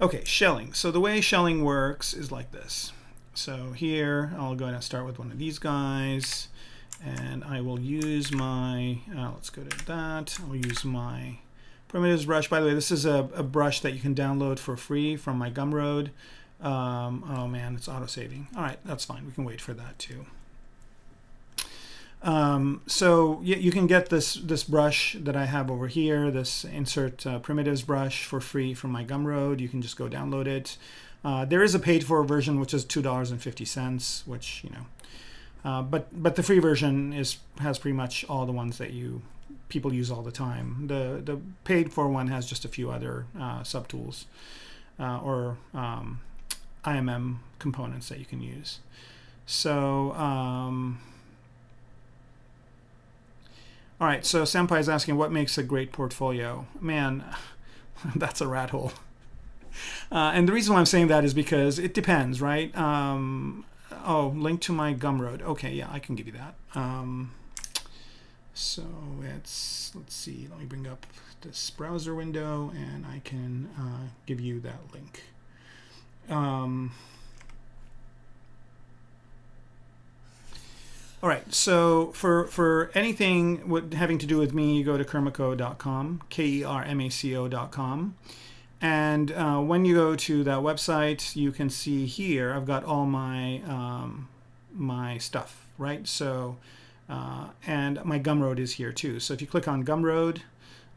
Okay, shelling. So the way shelling works is like this. So here, I'll go ahead and start with one of these guys. And I will use my, let's go to that. I'll use my primitives brush. By the way, this is a brush that you can download for free from my Gumroad. Oh man, it's auto-saving. All right, that's fine. We can wait for that too. So you can get this brush that I have over here, this insert primitives brush for free from my Gumroad. You can just go download it. There is a paid-for version, which is $2.50, which, you know, but the free version has pretty much all the ones that people use all the time. The paid-for one has just a few other subtools or IMM components that you can use. So all right, so Senpai is asking what makes a great portfolio. Man, that's a rat hole. And the reason why I'm saying that is because it depends, right? Oh, link to my Gumroad. Okay, yeah, I can give you that. So let's see. Let me bring up this browser window, and I can give you that link. All right, so for anything having to do with me, you go to Kermaco.com, Kermaco.com. And when you go to that website, you can see here, I've got all my my stuff, right? So, and my Gumroad is here too. So if you click on Gumroad,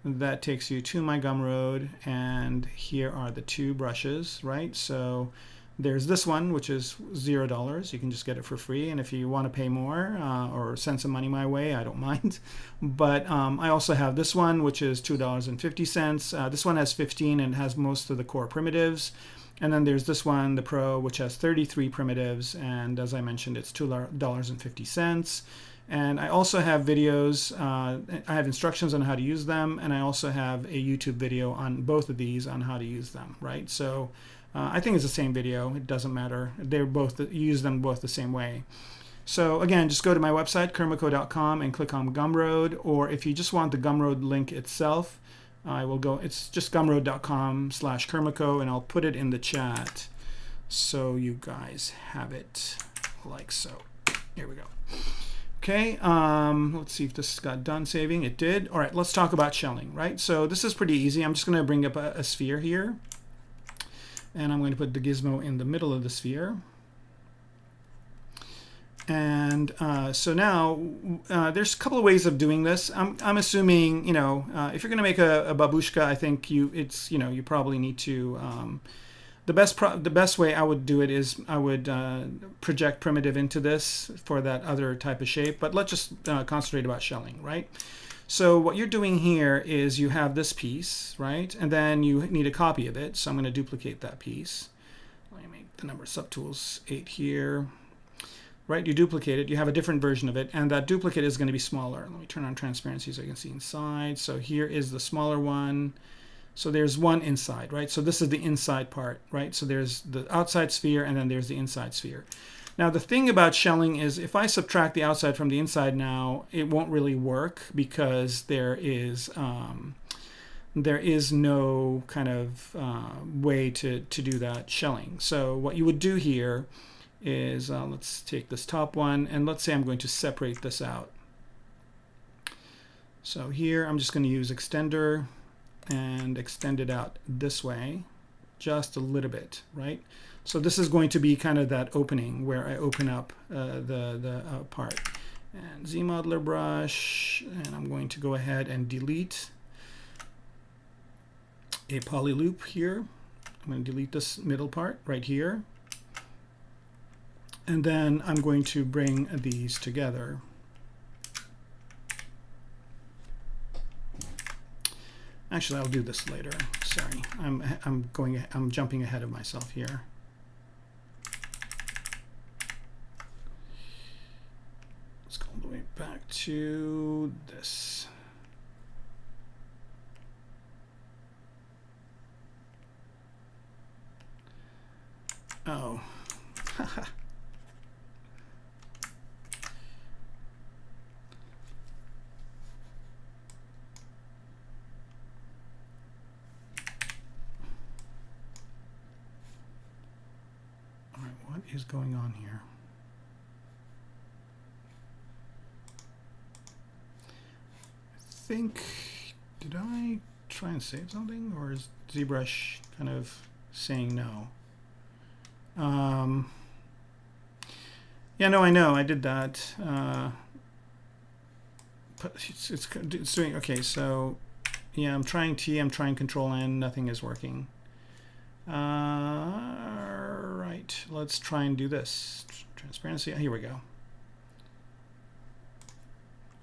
that takes you to my Gumroad, and here are the two brushes, right? So there's this one, which is $0. You can just get it for free. And if you want to pay more or send some money my way, I don't mind. But I also have this one, which is $2.50. This one has 15 and has most of the core primitives. And then there's this one, the Pro, which has 33 primitives. And as I mentioned, it's $2.50. And I also have videos. I have instructions on how to use them. And I also have a YouTube video on both of these on how to use them, right? So I think it's the same video. It doesn't matter. They're both, you use them both the same way. So again, just go to my website, Kermaco.com, and click on Gumroad. Or if you just want the Gumroad link itself, I will go, it's just gumroad.com/Kermaco, and I'll put it in the chat so you guys have it like so. Here we go. Okay, let's see if this got done saving. It did. All right, let's talk about shelling, right? So this is pretty easy. I'm just going to bring up a sphere here. And I'm going to put the gizmo in the middle of the sphere. And so now there's a couple of ways of doing this. I'm assuming, you know, if you're going to make a babushka, I think you probably need to. The best way I would do it is I would project primitive into this for that other type of shape. But let's just concentrate about shelling, right? So what you're doing here is you have this piece, right? And then you need a copy of it. So I'm going to duplicate that piece. Let me make the number of subtools 8 here. Right, you duplicate it. You have a different version of it. And that duplicate is going to be smaller. Let me turn on transparency so you can see inside. So here is the smaller one. So there's one inside, right? So this is the inside part, right? So there's the outside sphere and then there's the inside sphere. Now the thing about shelling is if I subtract the outside from the inside now, it won't really work because there is no kind of way to do that shelling. So what you would do here is, let's take this top one, and let's say I'm going to separate this out. So here I'm just going to use extender and extend it out this way, just a little bit, right? So this is going to be kind of that opening where I open up the part. and ZModeler brush, and I'm going to go ahead and delete a poly loop here. I'm going to delete this middle part right here. And then I'm going to bring these together. Actually, I'll do this later. Sorry, I'm jumping ahead of myself here. Let's go all the way back to this. Oh. What is going on here? I think, did I try and save something, or is ZBrush kind of saying no? Yeah, no, I know I did that. But it's doing okay. So yeah, I'm trying T, I'm trying Control N, nothing is working. Right, let's try and do this. Transparency, here we go.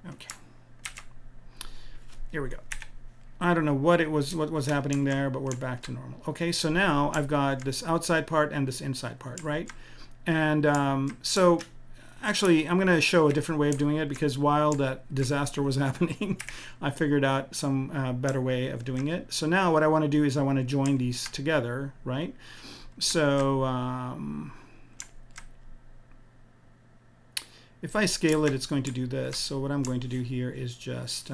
Okay. Here we go. I don't know what was happening there, but we're back to normal. Okay, so now I've got this outside part and this inside part, right? And so actually, I'm going to show a different way of doing it, because while that disaster was happening, I figured out some better way of doing it. So now what I want to do is I want to join these together, right? So if I scale it, it's going to do this. So what I'm going to do here is just,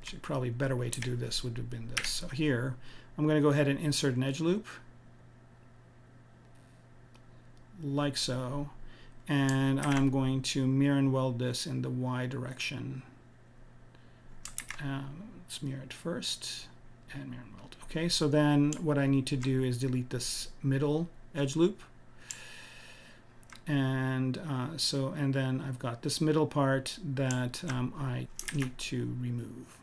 actually probably a better way to do this would have been this. So here, I'm going to go ahead and insert an edge loop, like so, and I'm going to mirror and weld this in the Y direction. Let's mirror it first and mirror and weld. Okay, so then what I need to do is delete this middle edge loop, and and then I've got this middle part that I need to remove.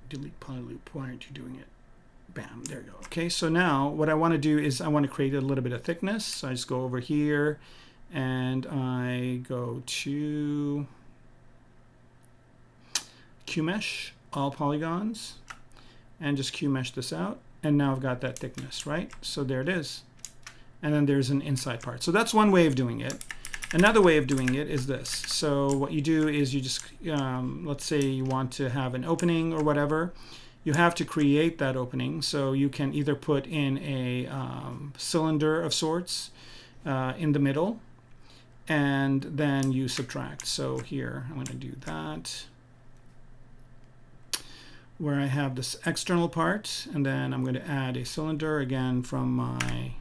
Delete poly loop. Why aren't you doing it? Bam, there you go. Okay, so now what I want to do is I want to create a little bit of thickness. So I just go over here and I go to QMesh, all polygons, and just QMesh this out. And now I've got that thickness, right? So there it is. And then there's an inside part. So that's one way of doing it. Another way of doing it is this. So what you do is you just, let's say you want to have an opening or whatever. You have to create that opening. So you can either put in a cylinder of sorts in the middle, and then you subtract. So here, I'm going to do that, where I have this external part, and then I'm going to add a cylinder again from my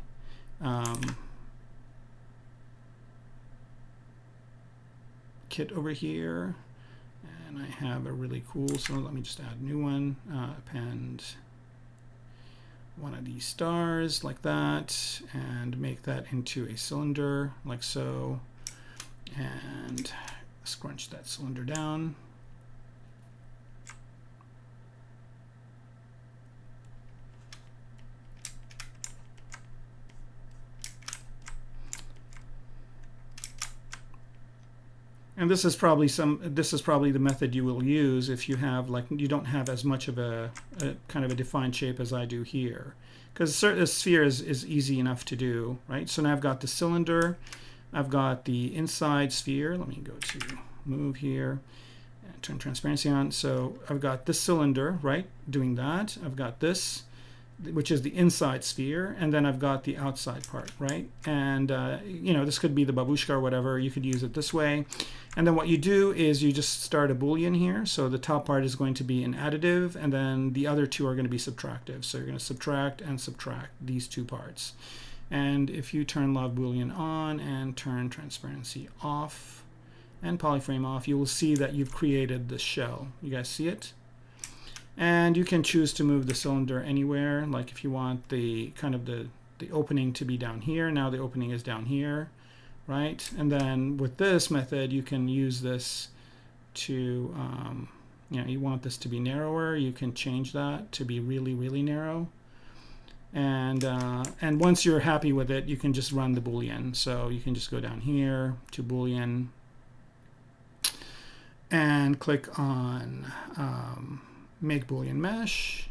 kit over here, and I have a really cool, so let me just add a new one, append one of these stars like that, and make that into a cylinder like so, and scrunch that cylinder down. And this is probably the method you will use if you have, like, you don't have as much of a kind of a defined shape as I do here, because a sphere is easy enough to do, right? So now I've got the cylinder, I've got the inside sphere. Let me go to move here and turn transparency on. So I've got this cylinder, right, doing that. I've got this, which is the inside sphere, and then I've got the outside part, right? And you know, this could be the babushka or whatever. You could use it this way. And then what you do is you just start a Boolean here. So the top part is going to be an additive, and then the other two are going to be subtractive. So you're going to subtract and subtract these two parts. And if you turn log Boolean on and turn transparency off and polyframe off, you will see that you've created this shell. You guys see it? And you can choose to move the cylinder anywhere. Like if you want the kind of the opening to be down here, now the opening is down here, right? And then with this method, you can use this to, you know, you want this to be narrower, you can change that to be really, really narrow. And once you're happy with it, you can just run the Boolean. So you can just go down here to Boolean and click on make Boolean mesh.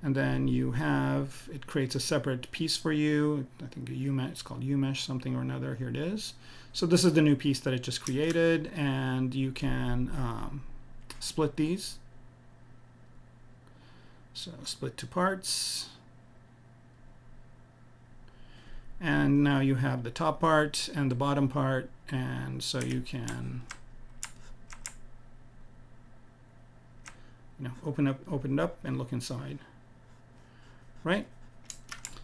And then you have, it creates a separate piece for you. I think it's called UMesh something or another. Here it is. So this is the new piece that it just created, and you can split these. So split to parts. And now you have the top part and the bottom part, and so you can, you know, open it up and look inside. Right?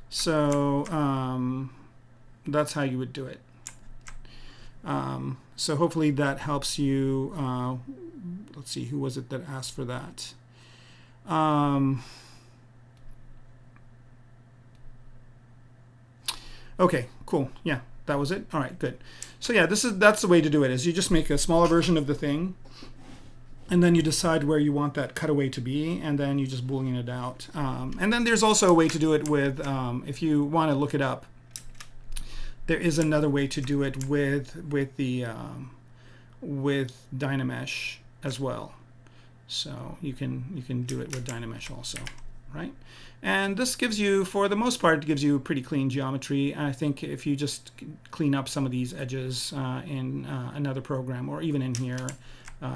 So that's how you would do it. So hopefully that helps you. Let's see, who was it that asked for that? Okay, cool. Yeah, that was it. All right, good. So yeah, that's the way to do it, is you just make a smaller version of the thing, and then you decide where you want that cutaway to be, and then you just Boolean it out. And then there's also a way to do it with, if you want to look it up, there is another way to do it with Dynamesh as well. So you can do it with Dynamesh also, right? And this gives you, for the most part, it gives you pretty clean geometry. I think if you just clean up some of these edges in another program, or even in here,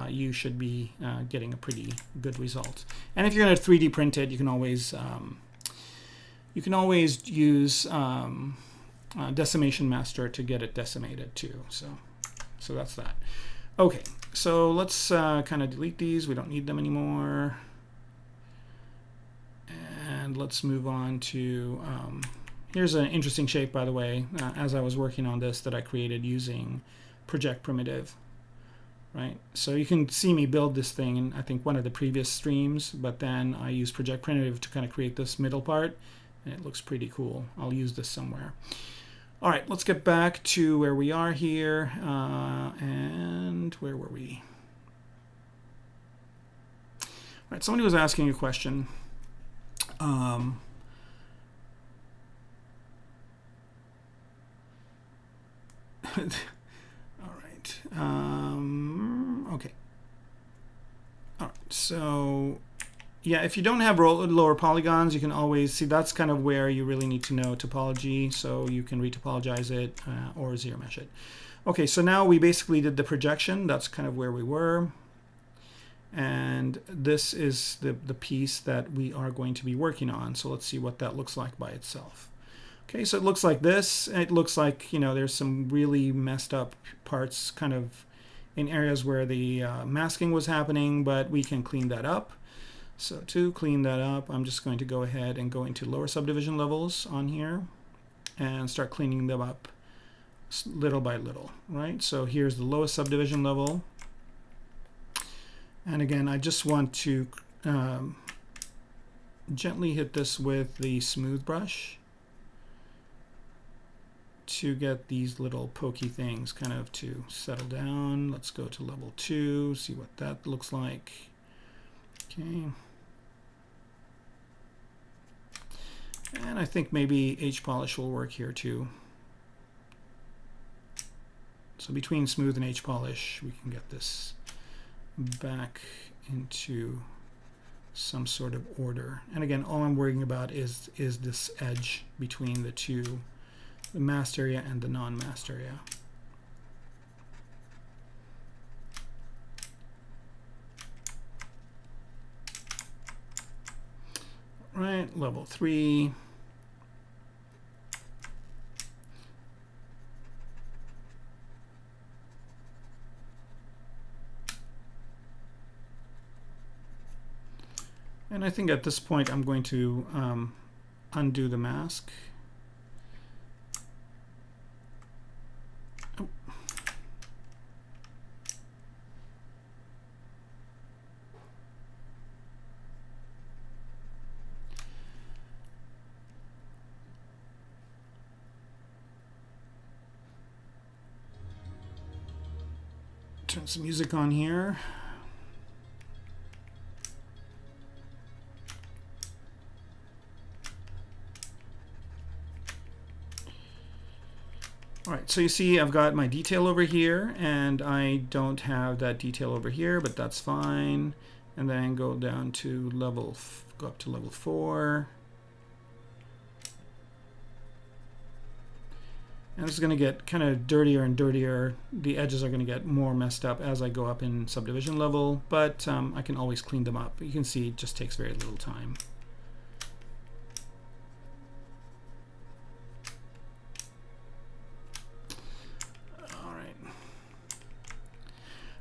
you should be getting a pretty good result. And if you're going to 3D print it, you can always use Decimation Master to get it decimated too. So that's that. Okay, so let's kind of delete these. We don't need them anymore. And let's move on to, here's an interesting shape, by the way, as I was working on this, that I created using project primitive. Right, so you can see me build this thing in, I think, one of the previous streams, but then I use project primitive to kind of create this middle part, and it looks pretty cool. I'll use this somewhere. All right, let's get back to where we are here, and where were we? All right, somebody was asking a question. Okay. All right. So, yeah, if you don't have lower polygons, you can always see, that's kind of where you really need to know topology. So you can retopologize it or zero mesh it. Okay. So now we basically did the projection. That's kind of where we were. And this is the piece that we are going to be working on. So let's see what that looks like by itself. Okay, so it looks like this. It looks like, you know, there's some really messed up parts kind of in areas where the masking was happening, but we can clean that up. So to clean that up, I'm just going to go ahead and go into lower subdivision levels on here and start cleaning them up little by little, right? So here's the lowest subdivision level. And again, I just want to gently hit this with the smooth brush to get these little pokey things kind of to settle down. Let's go to level 2, see what that looks like. Okay. And I think maybe H-polish will work here too. So between smooth and H-polish, we can get this back into some sort of order. And again, all I'm worrying about is this edge between the two, the masked area and the non-masked area. Right, level 3. And I think at this point I'm going to undo the mask. Oh. Turn some music on here. All right, so you see I've got my detail over here, and I don't have that detail over here, but that's fine. And then go down to go up to level 4. And this is going to get kind of dirtier and dirtier. The edges are going to get more messed up as I go up in subdivision level, but I can always clean them up. You can see it just takes very little time. All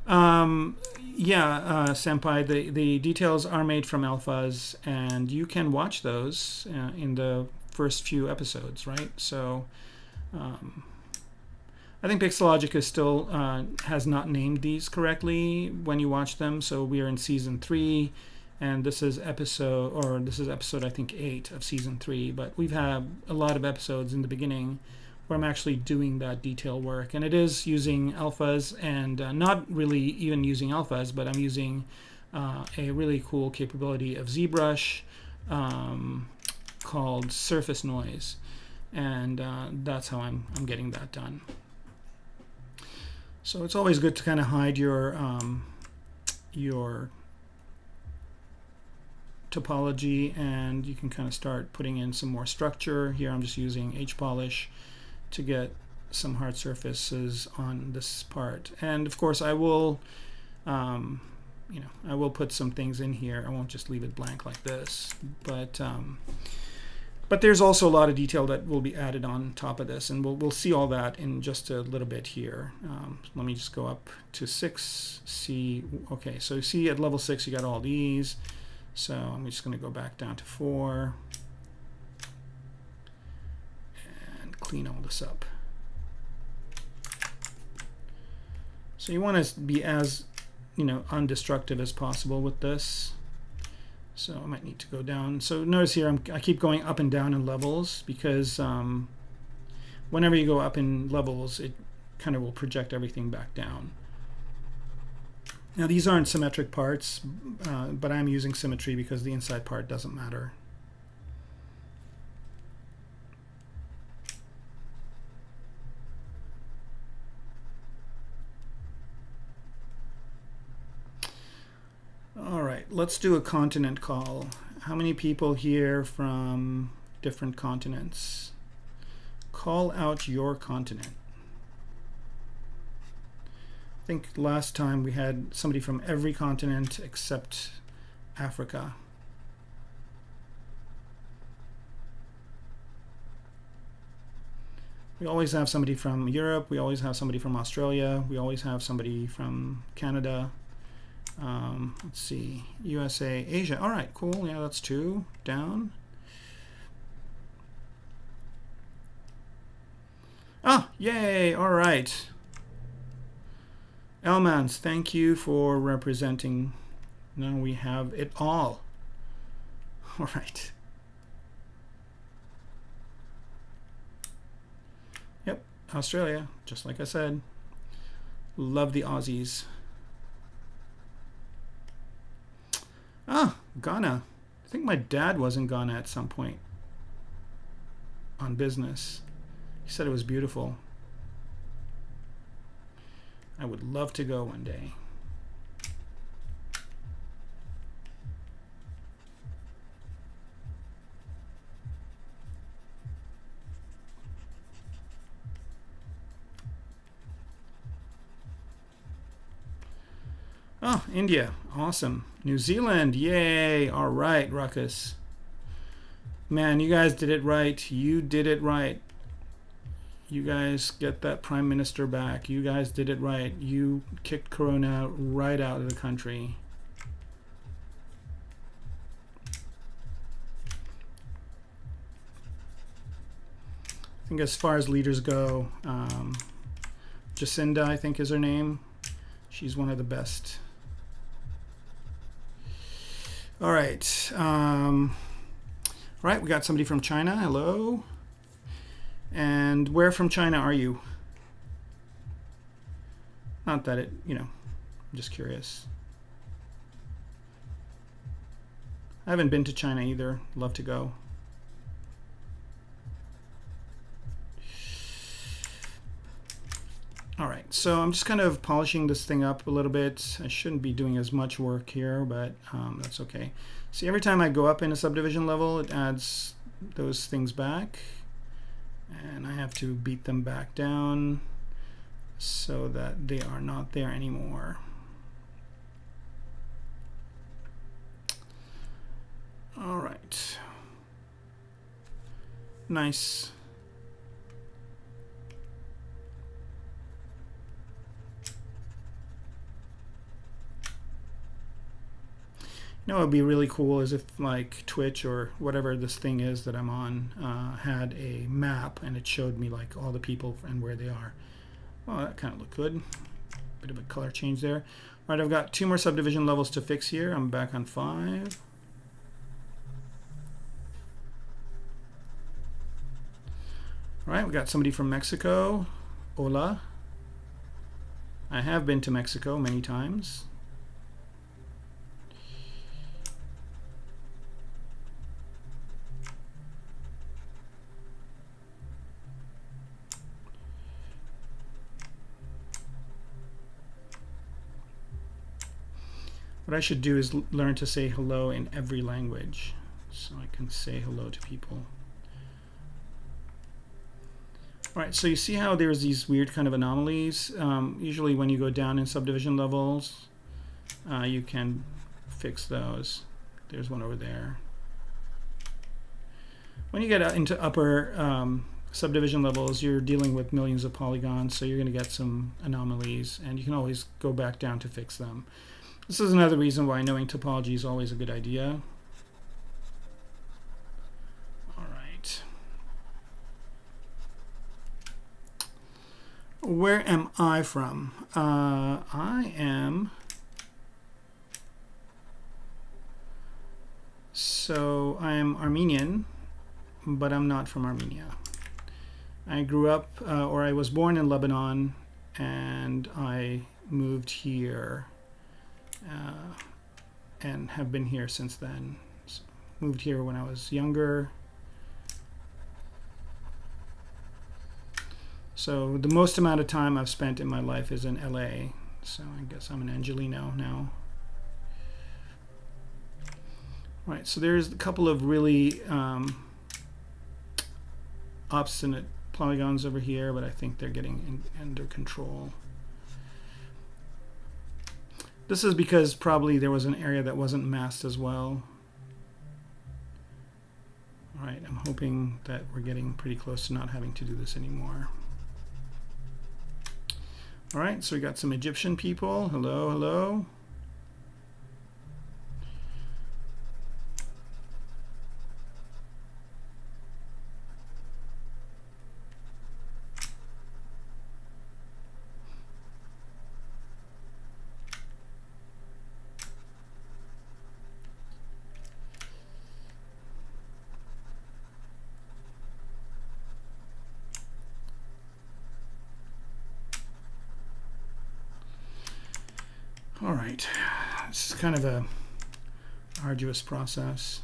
right. Yeah, Senpai, the details are made from alphas, and you can watch those in the first few episodes, right? So I think Pixologic is still has not named these correctly when you watch them. So we are in season 3, and this is episode I think 8 of season 3. But we've had a lot of episodes in the beginning where I'm actually doing that detail work, and it is using alphas, and not really even using alphas, but I'm using a really cool capability of ZBrush called surface noise. And that's how I'm getting that done. So it's always good to kind of hide your topology, and you can kind of start putting in some more structure. Here I'm just using H-polish to get some hard surfaces on this part. And of course I will I will put some things in here. I won't just leave it blank like this, but there's also a lot of detail that will be added on top of this, and we'll see all that in just a little bit here. Let me just go up to 6. Okay, so you see at level 6 you got all these. So I'm just going to go back down to 4 and clean all this up. So you want to be as undestructive as possible with this. So I might need to go down. So notice here I keep going up and down in levels, because whenever you go up in levels, it kind of will project everything back down. Now these aren't symmetric parts, but I'm using symmetry because the inside part doesn't matter. All right, let's do a continent call. How many people here from different continents? Call out your continent. I think last time we had somebody from every continent except Africa. We always have somebody from Europe. We always have somebody from Australia. We always have somebody from Canada. Let's see, USA, Asia. All right, cool. Yeah, that's 2 down. Ah, yay! All right. Elmans, thank you for representing. Now we have it all. All right. Yep, Australia, just like I said. Love the Aussies. Ah, Ghana. I think my dad was in Ghana at some point on business. He said it was beautiful. I would love to go one day. Oh, India. Awesome. New Zealand. Yay. All right, Ruckus. Man, you guys did it right. You did it right. You guys get that prime minister back. You guys did it right. You kicked Corona right out of the country. I think as far as leaders go, Jacinda, I think is her name. She's one of the best. All right. Right, we got somebody from China. Hello. And where from China are you? Not that it, I'm just curious. I haven't been to China either. Love to go. All right, so I'm just kind of polishing this thing up a little bit. I shouldn't be doing as much work here, but that's okay. See, every time I go up in a subdivision level, it adds those things back. And I have to beat them back down so that they are not there anymore. All right. Nice. You know, what would be really cool is if like Twitch or whatever this thing is that I'm on had a map and it showed me like all the people and where they are. Well, that kind of looked good. Bit of a color change there. All right, I've got 2 more subdivision levels to fix here. I'm back on 5. All right, we got somebody from Mexico. Hola. I have been to Mexico many times. What I should do is learn to say hello in every language so I can say hello to people. All right, so you see how there's these weird kind of anomalies. Usually when you go down in subdivision levels, you can fix those. There's one over there. When you get into upper subdivision levels, you're dealing with millions of polygons, so you're going to get some anomalies, and you can always go back down to fix them. This is another reason why knowing topology is always a good idea. All right. Where am I from? I am... So I am Armenian, but I'm not from Armenia. I grew up, or I was born in Lebanon, and I moved here. And have been here since then. So moved here when I was younger. So the most amount of time I've spent in my life is in LA. So I guess I'm an Angelino now. All right, so there's a couple of really obstinate polygons over here, but I think they're getting under control. This is because probably there was an area that wasn't masked as well. All right, I'm hoping that we're getting pretty close to not having to do this anymore. All right, so we got some Egyptian people. Hello, hello. All right, this is kind of a arduous process.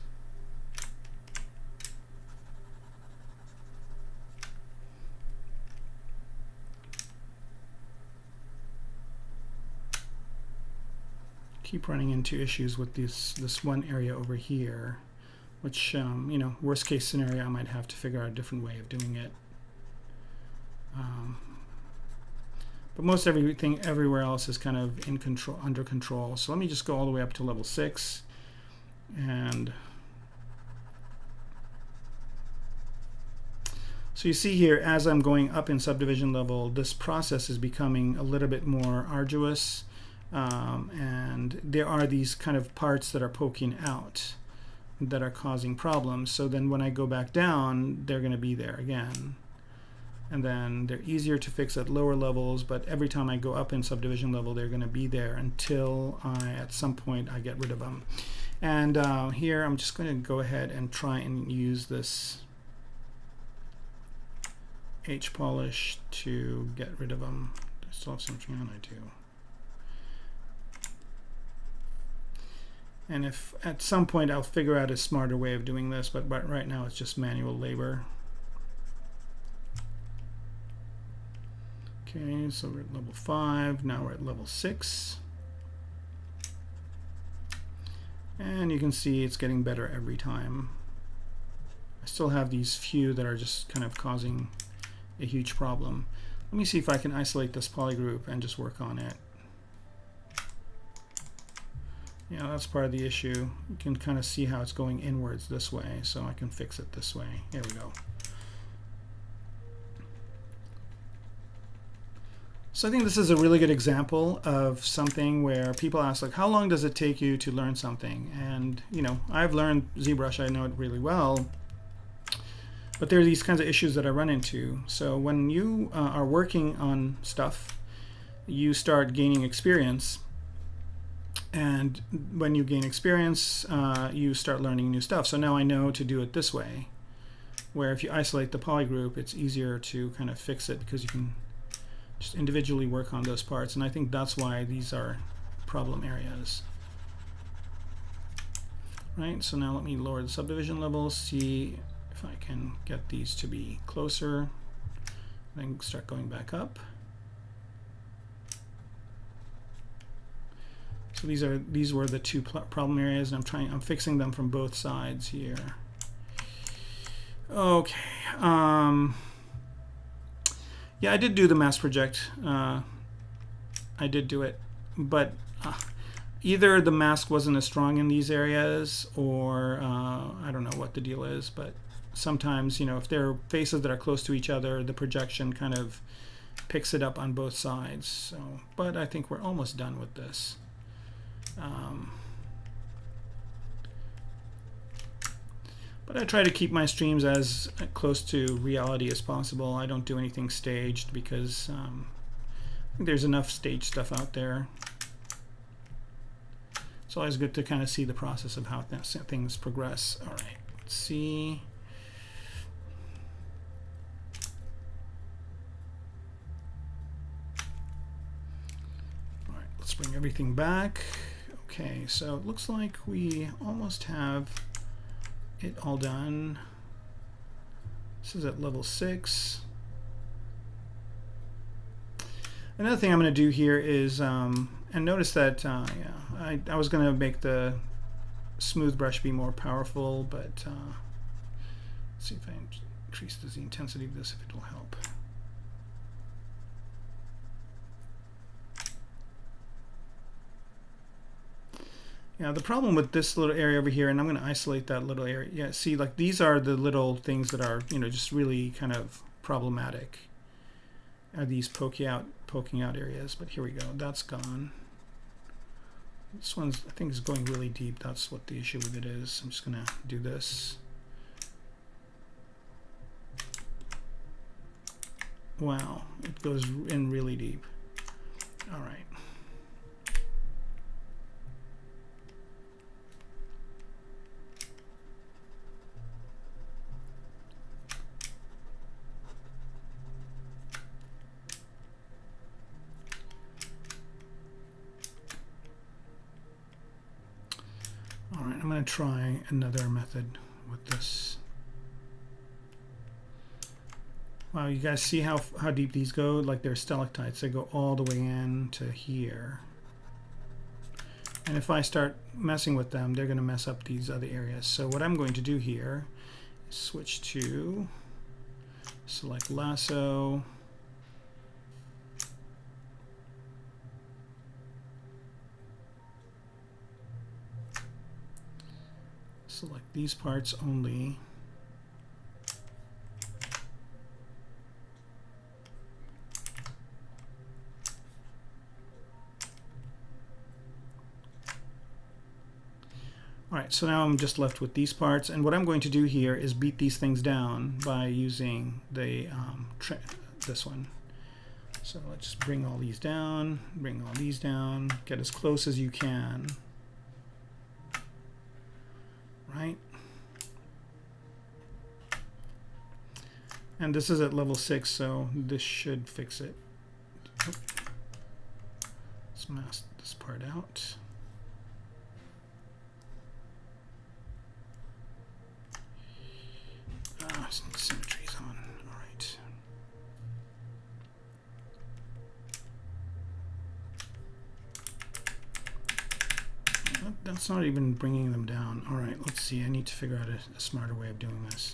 Keep running into issues with this one area over here, which you know, worst case scenario, I might have to figure out a different way of doing it. But most everything everywhere else is kind of in control, under control. So let me just go all the way up to level 6. And so you see here, as I'm going up in subdivision level, this process is becoming a little bit more arduous. And there are these kind of parts that are poking out that are causing problems. So then when I go back down, they're going to be there again. And then they're easier to fix at lower levels, but every time I go up in subdivision level, they're going to be there until at some point I get rid of them. And here I'm just going to go ahead and try and use this H polish to get rid of them. I still have something on, I do. And if at some point I'll figure out a smarter way of doing this, but right now it's just manual labor. Okay, so we're at level 5, now we're at level 6. And you can see it's getting better every time. I still have these few that are just kind of causing a huge problem. Let me see if I can isolate this polygroup and just work on it. Yeah, that's part of the issue. You can kind of see how it's going inwards this way, so I can fix it this way. Here we go. So I think this is a really good example of something where people ask, like, how long does it take you to learn something? And, you know, I've learned ZBrush, I know it really well, but there are these kinds of issues that I run into. So when you are working on stuff, you start gaining experience. And when you gain experience, you start learning new stuff. So now I know to do it this way, where if you isolate the polygroup, it's easier to kind of fix it because you can just individually work on those parts. And I think that's why these are problem areas. Right, so now let me lower the subdivision level, see if I can get these to be closer, then start going back up. So these were the two problem areas, and I'm fixing them from both sides here. Okay. Yeah, I did do the mass project. I did do it, but either the mask wasn't as strong in these areas, or I don't know what the deal is. But sometimes, you know, if there are faces that are close to each other, the projection kind of picks it up on both sides. So, but I think we're almost done with this. But I try to keep my streams as close to reality as possible. I don't do anything staged because I think there's enough stage stuff out there. It's always good to kind of see the process of how things progress. All right, let's see. All right, let's bring everything back. Okay, so it looks like we almost have it all done. This is at level 6. Another thing I'm going to do here is, and notice that yeah, I was going to make the smooth brush be more powerful, but let's see if I increase the intensity of this, if it will help. Yeah, the problem with this little area over here, and I'm going to isolate that little area. Yeah, see, like these are the little things that are, you know, just really kind of problematic. Are these poking out areas? But here we go. That's gone. This one's, I think, is going really deep. That's what the issue with it is. I'm just going to do this. Wow, it goes in really deep. All right. I'm going to try another method with this. Wow, you guys see how deep these go? Like they're stalactites. They go all the way in to here. And if I start messing with them, they're going to mess up these other areas. So what I'm going to do here is switch to select lasso. Select these parts only. All right, so now I'm just left with these parts, and what I'm going to do here is beat these things down by using the this one. So let's just bring all these down, get as close as you can. Right? And this is at level 6, so this should fix it. Oh. Let's mask this part out. it's not even bringing them down. All right, let's see. I need to figure out a smarter way of doing this.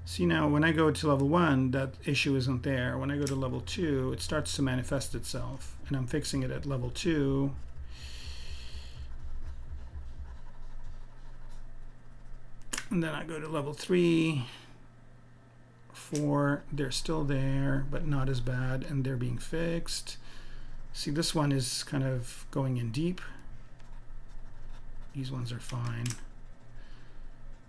See, now when I go to level 1, that issue isn't there. When I go to level 2, it starts to manifest itself, and I'm fixing it at level 2. And then I go to level 3, 4, they're still there, but not as bad, and they're being fixed. See, this one is kind of going in deep. These ones are fine.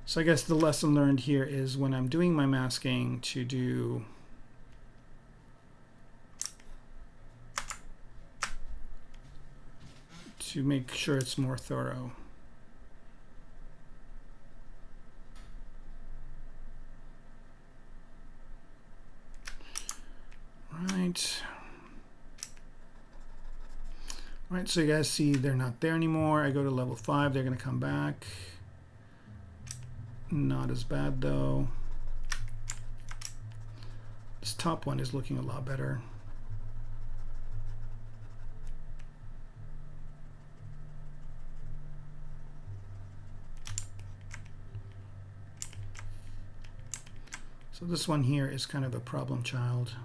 So I guess the lesson learned here is when I'm doing my masking to make sure it's more thorough. Right. All right, so you guys see they're not there anymore. I go to level 5, they're going to come back. Not as bad though. This top one is looking a lot better. So this one here is kind of a problem child.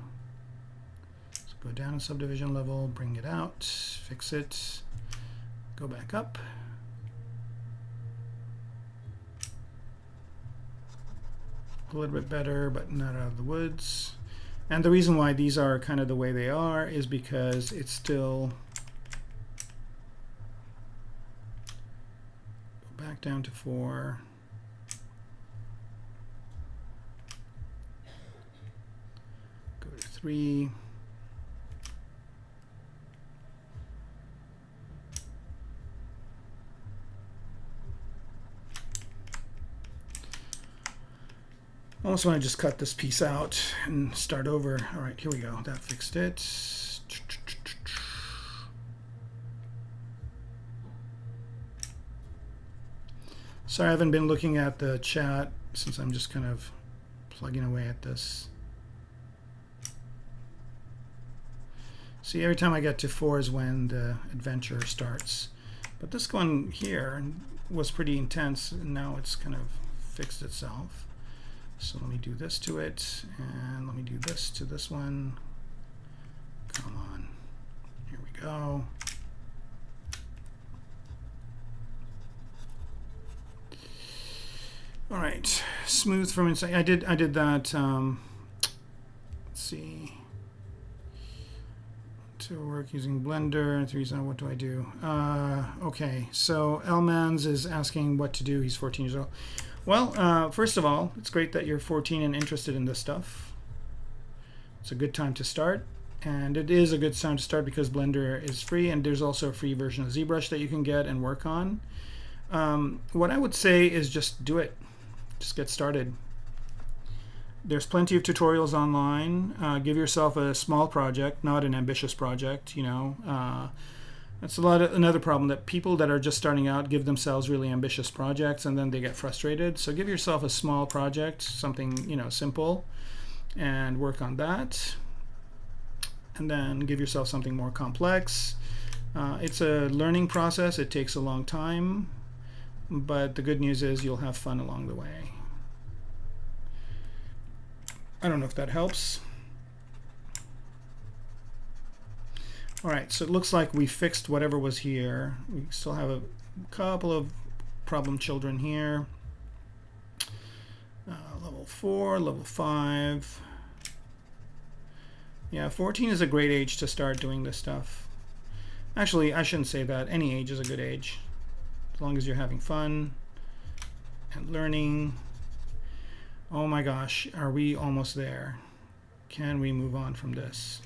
So go down in subdivision level, bring it out, fix it, go back up. A little bit better, but not out of the woods. And the reason why these are kind of the way they are is because it's still, go back down to 4. Go to 3. I also want to just cut this piece out and start over. All right, here we go. That fixed it. Sorry, I haven't been looking at the chat since I'm just kind of plugging away at this. See, every time I get to 4 is when the adventure starts. But this one here was pretty intense, and now it's kind of fixed itself. So let me do this to it, and let me do this to this one. Come on. Here we go. All right, smooth from inside. I did that. Let's see. To work using Blender. Teresa, what do I do? Okay, so Elmans is asking what to do. He's 14 years old. Well, first of all, it's great that you're 14 and interested in this stuff. It's a good time to start, and it is a good time to start because Blender is free, and there's also a free version of ZBrush that you can get and work on. What I would say is just do it. Just get started. There's plenty of tutorials online. Give yourself a small project, not an ambitious project, you know. That's another problem, that people that are just starting out give themselves really ambitious projects and then they get frustrated. So give yourself a small project, something, you know, simple, and work on that. And then give yourself something more complex. It's a learning process. It takes a long time, but the good news is you'll have fun along the way. I don't know if that helps. All right, so it looks like we fixed whatever was here. We still have a couple of problem children here. Level 4, level 5. Yeah, 14 is a great age to start doing this stuff. Actually, I shouldn't say that. Any age is a good age, as long as you're having fun and learning. Oh my gosh, are we almost there? Can we move on from this?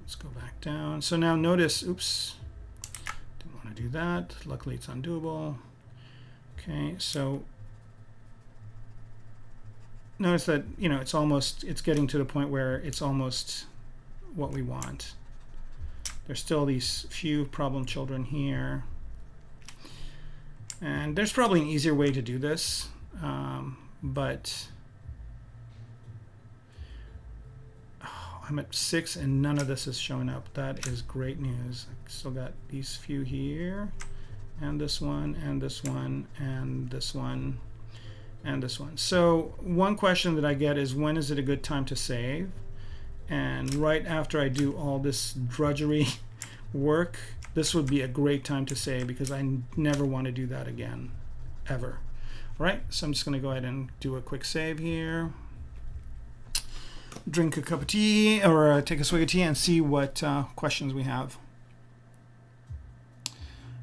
Let's go back down. So now notice, oops, didn't want to do that. Luckily it's undoable. Okay, so notice that, you know, it's getting to the point where it's almost what we want. There's still these few problem children here. And there's probably an easier way to do this, but I'm at 6 and none of this is showing up. That is great news. I still got these few here, and this one, and this one, and this one, and this one. So one question that I get is, when is it a good time to save? And right after I do all this drudgery work, this would be a great time to save, because I never want to do that again, ever. All right, so I'm just going to go ahead and do a quick save here. Drink a cup of tea, or take a swig of tea, and see what questions we have.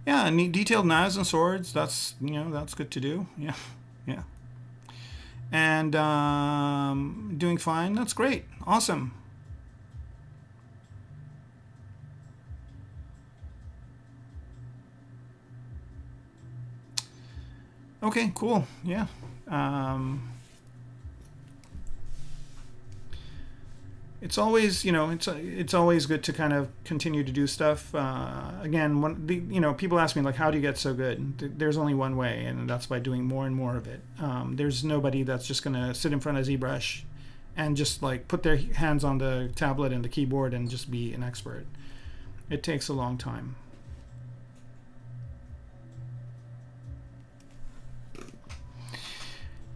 Yeah, neat detailed knives and swords. That's, you know, that's good to do. Yeah, yeah. And doing fine. That's great. Awesome. Okay, cool. Yeah. It's always, you know, it's always good to kind of continue to do stuff. Again, you know, people ask me, like, how do you get so good? There's only one way, and that's by doing more and more of it. There's nobody that's just going to sit in front of ZBrush and just like put their hands on the tablet and the keyboard and just be an expert. It takes a long time.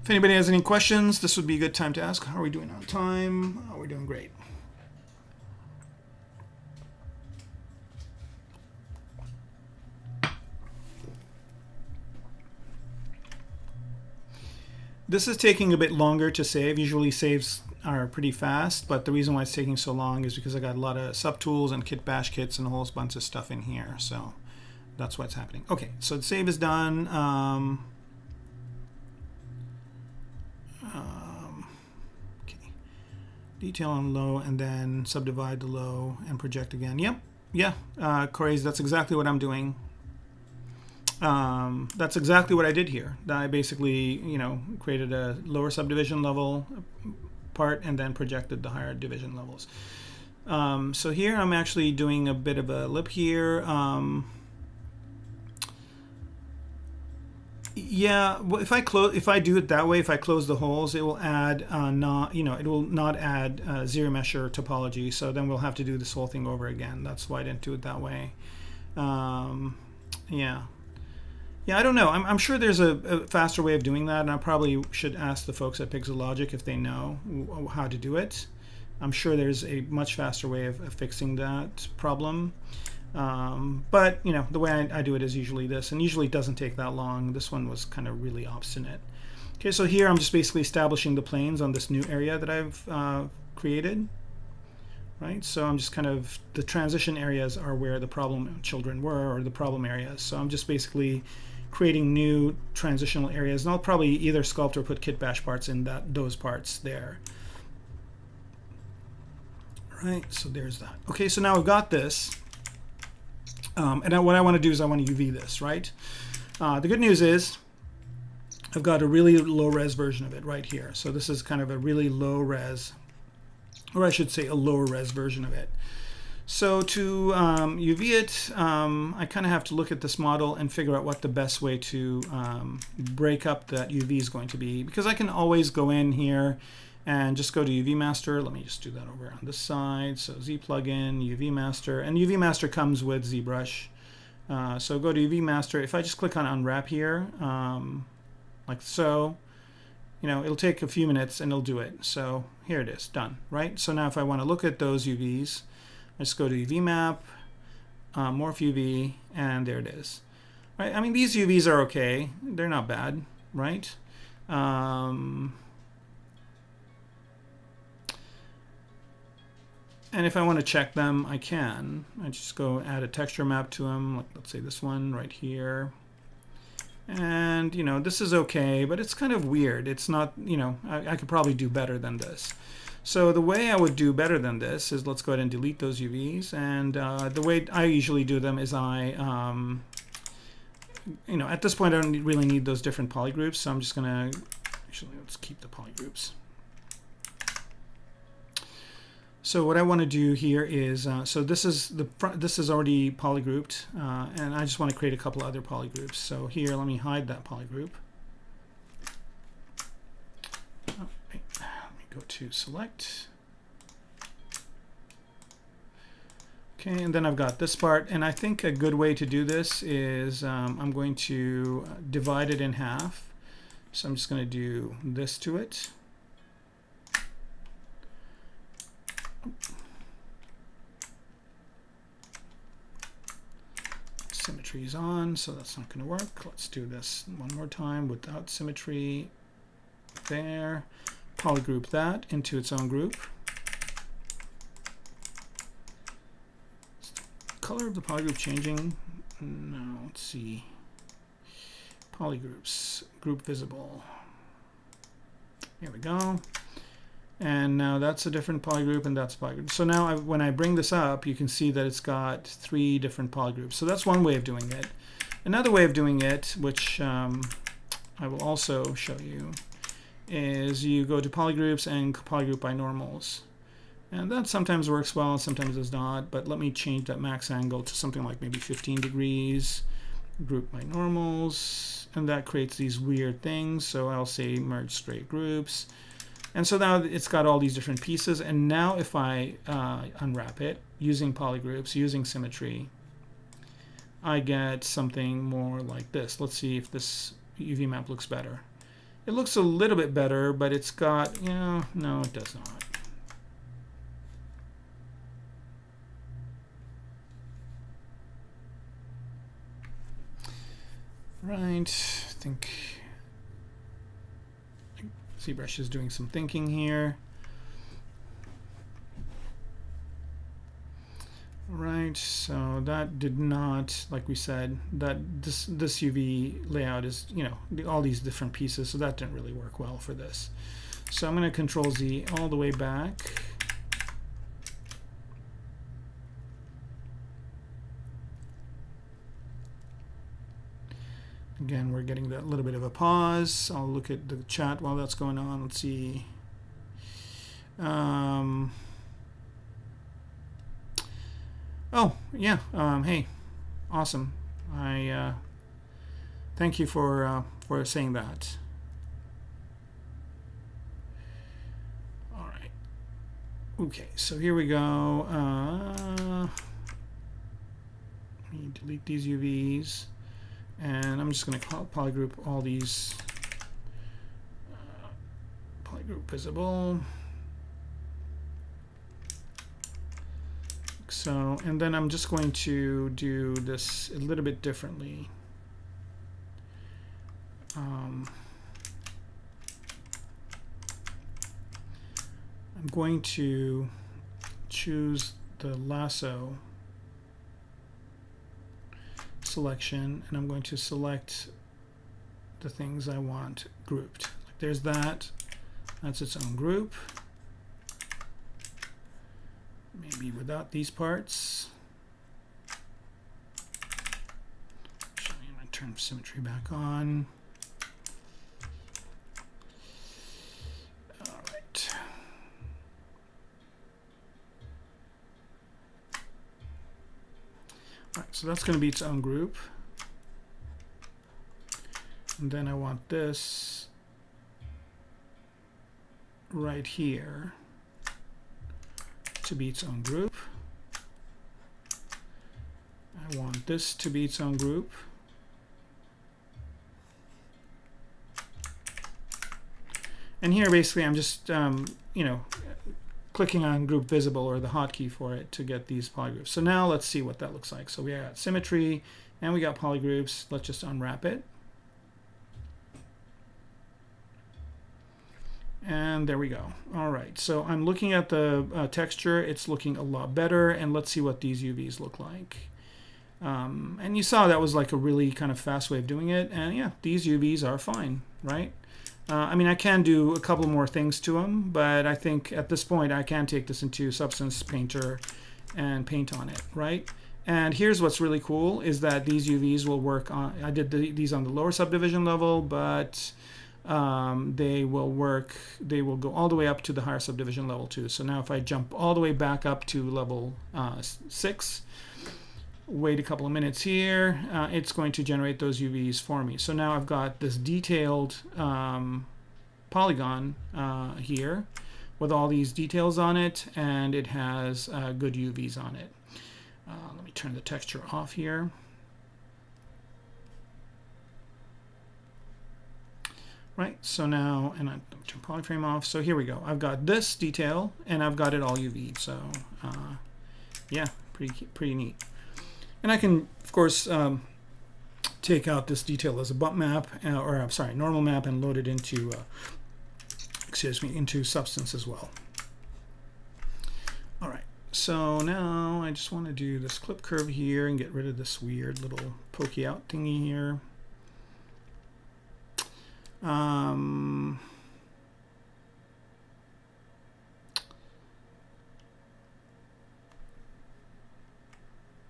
If anybody has any questions, this would be a good time to ask. How are we doing on time? Oh, we're doing great. This is taking a bit longer to save. Usually saves are pretty fast, but the reason why it's taking so long is because I got a lot of subtools and kit bash kits and a whole bunch of stuff in here. So that's what's happening. Okay, so the save is done. Okay, detail on low, and then subdivide the low and project again. Yep, yeah, Corey's, that's exactly what I'm doing. That's exactly what I did here. I basically, you know, created a lower subdivision level part and then projected the higher division levels. So here I'm actually doing a bit of a lip here. Yeah, well, if I do it that way, if I close the holes, it will add it will not add zero mesh or topology. So then we'll have to do this whole thing over again. That's why I didn't do it that way. Yeah. Yeah, I don't know. I'm sure there's a faster way of doing that, and I probably should ask the folks at Pixologic if they know how to do it. I'm sure there's a much faster way of fixing that problem. But, you know, the way I do it is usually this, and usually it doesn't take that long. This one was kind of really obstinate. Okay, so here I'm just basically establishing the planes on this new area that I've created. Right, so I'm just kind of, the transition areas are where the problem children were, or the problem areas. So I'm just basically creating new transitional areas, and I'll probably either sculpt or put kit bash parts in those parts there. Right, so there's that. Okay, so now I've got this, and what I want to do is I want to UV this, right? The good news is I've got a really low res version of it right here. So this is kind of a really low res, or I should say a lower res version of it. So to UV it, I kind of have to look at this model and figure out what the best way to break up that UV is going to be, because I can always go in here and just go to UV Master. Let me just do that over on this side. So Z plugin, UV Master, and UV Master comes with ZBrush. So go to UV Master. If I just click on Unwrap here, like so, you know, it'll take a few minutes and it'll do it. So here it is, done, right? So now if I want to look at those UVs, I just go to UV map, morph UV, and there it is. Right? I mean, these UVs are okay. They're not bad, right? And if I want to check them, I can. I just go add a texture map to them. Like, let's say this one right here. And, you know, this is okay, but it's kind of weird. It's not, you know, I could probably do better than this. So the way I would do better than this is, let's go ahead and delete those UVs. And the way I usually do them is I, you know, at this point I don't really need those different polygroups. So I'm just going to, actually, let's keep the polygroups. So what I want to do here is, so this is this is already polygrouped, and I just want to create a couple other polygroups. So here, let me hide that polygroup. go to select. Okay, and then I've got this part, and I think a good way to do this is I'm going to divide it in half. So I'm just going to do this to it. Symmetry is on, so that's not going to work. Let's do this one more time without symmetry. There. Polygroup that into its own group. Color of the polygroup changing? No, let's see. Polygroups, group visible. Here we go. And now that's a different polygroup, and that's a polygroup. So now when I bring this up, you can see that it's got 3 different polygroups. So that's one way of doing it. Another way of doing it, which I will also show you, is you go to polygroups and polygroup by normals. And that sometimes works well and sometimes does not, but let me change that max angle to something like maybe 15 degrees, group by normals, and that creates these weird things. So I'll say merge straight groups. And so now it's got all these different pieces, and now if I unwrap it using polygroups, using symmetry, I get something more like this. Let's see if this UV map looks better. It looks a little bit better, but it's got, no, it does not. Right, I think ZBrush is doing some thinking here. Right, so that did not, like we said, that this UV layout is, all these different pieces, so that didn't really work well for this. So I'm going to Control Z all the way back. Again, we're getting that little bit of a pause. I'll look at the chat while that's going on. Let's see. Oh, yeah. Hey, awesome. I thank you for saying that. All right. Okay, so here we go. Let me delete these UVs. And I'm just going to polygroup all these, polygroup visible. So, and then I'm just going to do this a little bit differently. I'm going to choose the lasso selection, and I'm going to select the things I want grouped. Like there's that. That's its own group. Maybe without these parts. Actually, I'm going to turn symmetry back on. All right. All right, so that's going to be its own group. And then I want this right here to be its own group. I want this to be its own group. And here basically I'm just clicking on group visible or the hotkey for it to get these polygroups. So now let's see what that looks like. So we got symmetry and we got polygroups. Let's just unwrap it. And there we go. All right, so I'm looking at the texture. It's looking a lot better, and let's see what these UVs look like. And you saw that was like a really kind of fast way of doing it, and yeah, these UVs are fine, right? I mean, I can do a couple more things to them, but I think at this point I can take this into Substance Painter and paint on it, right? And here's what's really cool is that these UVs will work on, I did these on the lower subdivision level, but they will go all the way up to the higher subdivision level too. So now if I jump all the way back up to level 6, wait a couple of minutes here, it's going to generate those UVs for me. So now I've got this detailed polygon here, with all these details on it, and it has good UVs on it. Let me turn the texture off here. Right, so now, and I'm turn polyframe off. So here we go. I've got this detail, and I've got it all UV. So yeah, pretty neat. And I can, of course, take out this detail as a bump map, or I'm sorry, normal map, and load it into, excuse me, into Substance as well. All right, so now I just want to do this clip curve here and get rid of this weird little pokey out thingy here.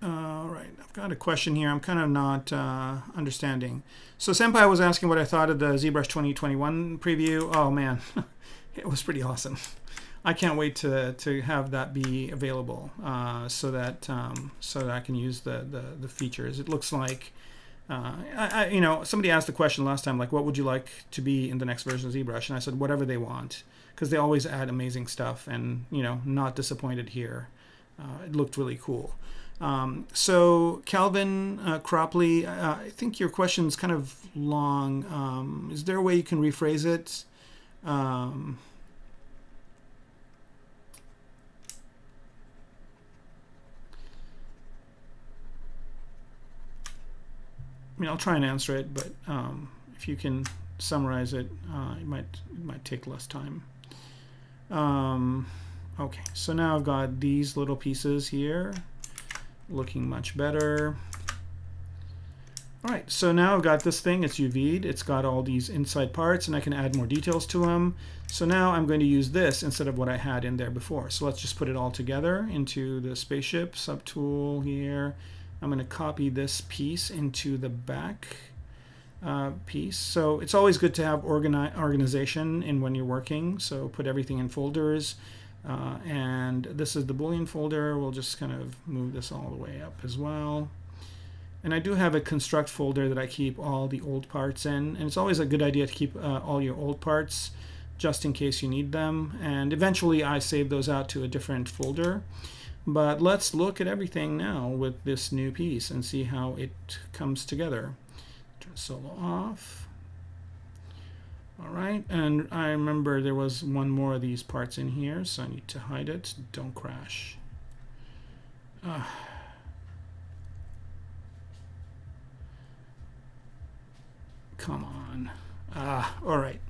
All right, I've got a question here. I'm kind of not understanding. So Senpai was asking what I thought of the ZBrush 2021 preview. Oh man, it was pretty awesome. I can't wait to have that be available so that I can use the features. It looks like you know, somebody asked the question last time, like, what would you like to be in the next version of ZBrush? And I said, whatever they want, because they always add amazing stuff, and, you know, not disappointed here. It looked really cool. So Calvin Cropley, I think your question's kind of long. Is there a way you can rephrase it? I mean, I'll try and answer it, but if you can summarize it, it might take less time. Okay, so now I've got these little pieces here, looking much better. All right, so now I've got this thing. It's UV'd. It's got all these inside parts, and I can add more details to them. So now I'm going to use this instead of what I had in there before. So let's just put it all together into the Spaceship subtool here. I'm going to copy this piece into the back piece. So it's always good to have organization in when you're working. So put everything in folders. And this is the Boolean folder. We'll just kind of move this all the way up as well. And I do have a construct folder that I keep all the old parts in. And it's always a good idea to keep all your old parts just in case you need them. And eventually I save those out to a different folder. But let's look at everything now with this new piece and see how it comes together. Turn solo off. All right, and I remember there was one more of these parts in here, so I need to hide it. Don't crash. Come on. All right.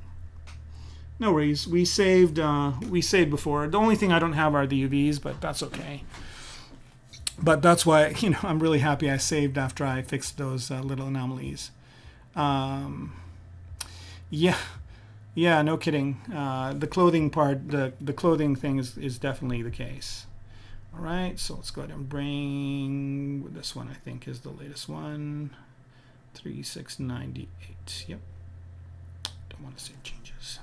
No worries. We saved before. The only thing I don't have are the UVs, but that's okay. But that's why, you know, I'm really happy I saved after I fixed those little anomalies. Yeah, no kidding. The clothing part, the clothing thing is definitely the case. All right, so let's go ahead and bring this one. I think is the latest one, 3698. Yep. Don't want to save changes.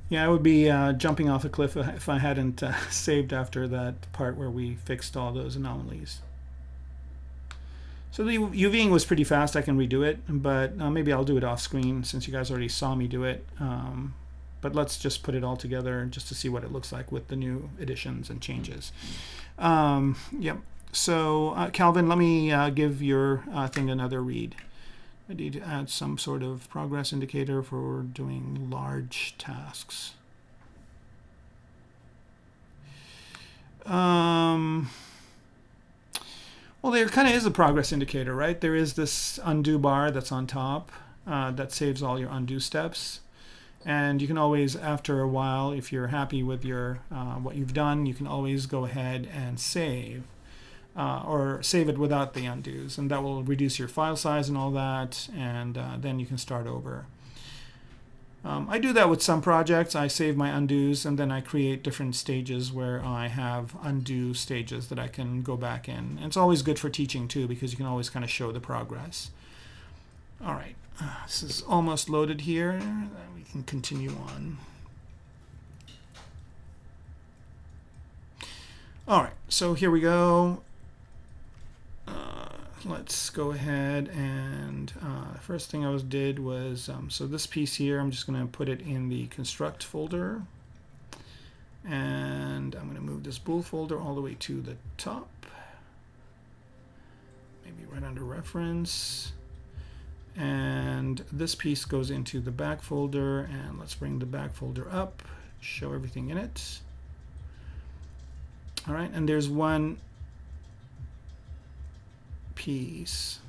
Yeah, I would be jumping off a cliff if I hadn't saved after that part where we fixed all those anomalies. So the UVing was pretty fast. I can redo it, but maybe I'll do it off screen since you guys already saw me do it. But let's just put it all together just to see what it looks like with the new additions and changes. Yep. So Calvin, let me give your thing another read. I need to add some sort of progress indicator for doing large tasks. Well, there kind of is a progress indicator, right? There is this undo bar that's on top that saves all your undo steps. And you can always, after a while, if you're happy with your what you've done, you can always go ahead and save. Or save it without the undos, and that will reduce your file size and all that, and then you can start over. I do that with some projects. I save my undos, and then I create different stages where I have undo stages that I can go back in. And it's always good for teaching too, because you can always kind of show the progress. All right, this is almost loaded here. We can continue on. All right, so here we go. let's go ahead and first thing I did was so this piece here, I'm just going to put it in the construct folder, and I'm going to move this bool folder all the way to the top, maybe right under reference, and this piece goes into the back folder, and let's bring the back folder up, show everything in it. All right, and there's one piece.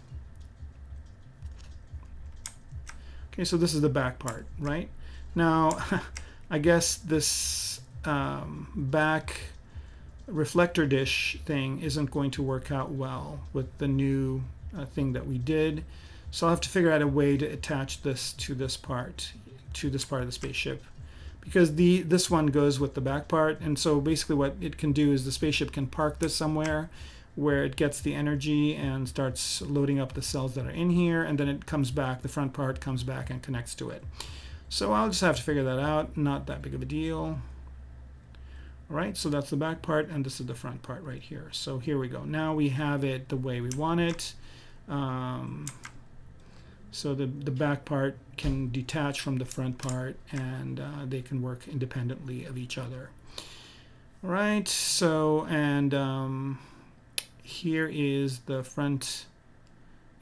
Okay, so this is the back part, right? Now, I guess this back reflector dish thing isn't going to work out well with the new thing that we did. So I'll have to figure out a way to attach this to this part of the spaceship, because this one goes with the back part. And so basically what it can do is the spaceship can park this somewhere where it gets the energy and starts loading up the cells that are in here, and then it comes back, the front part comes back and connects to it. So I'll just have to figure that out, not that big of a deal. All right, so that's the back part, and this is the front part right here. So here we go. Now we have it the way we want it. So the back part can detach from the front part, and they can work independently of each other. All right, so, and here is the front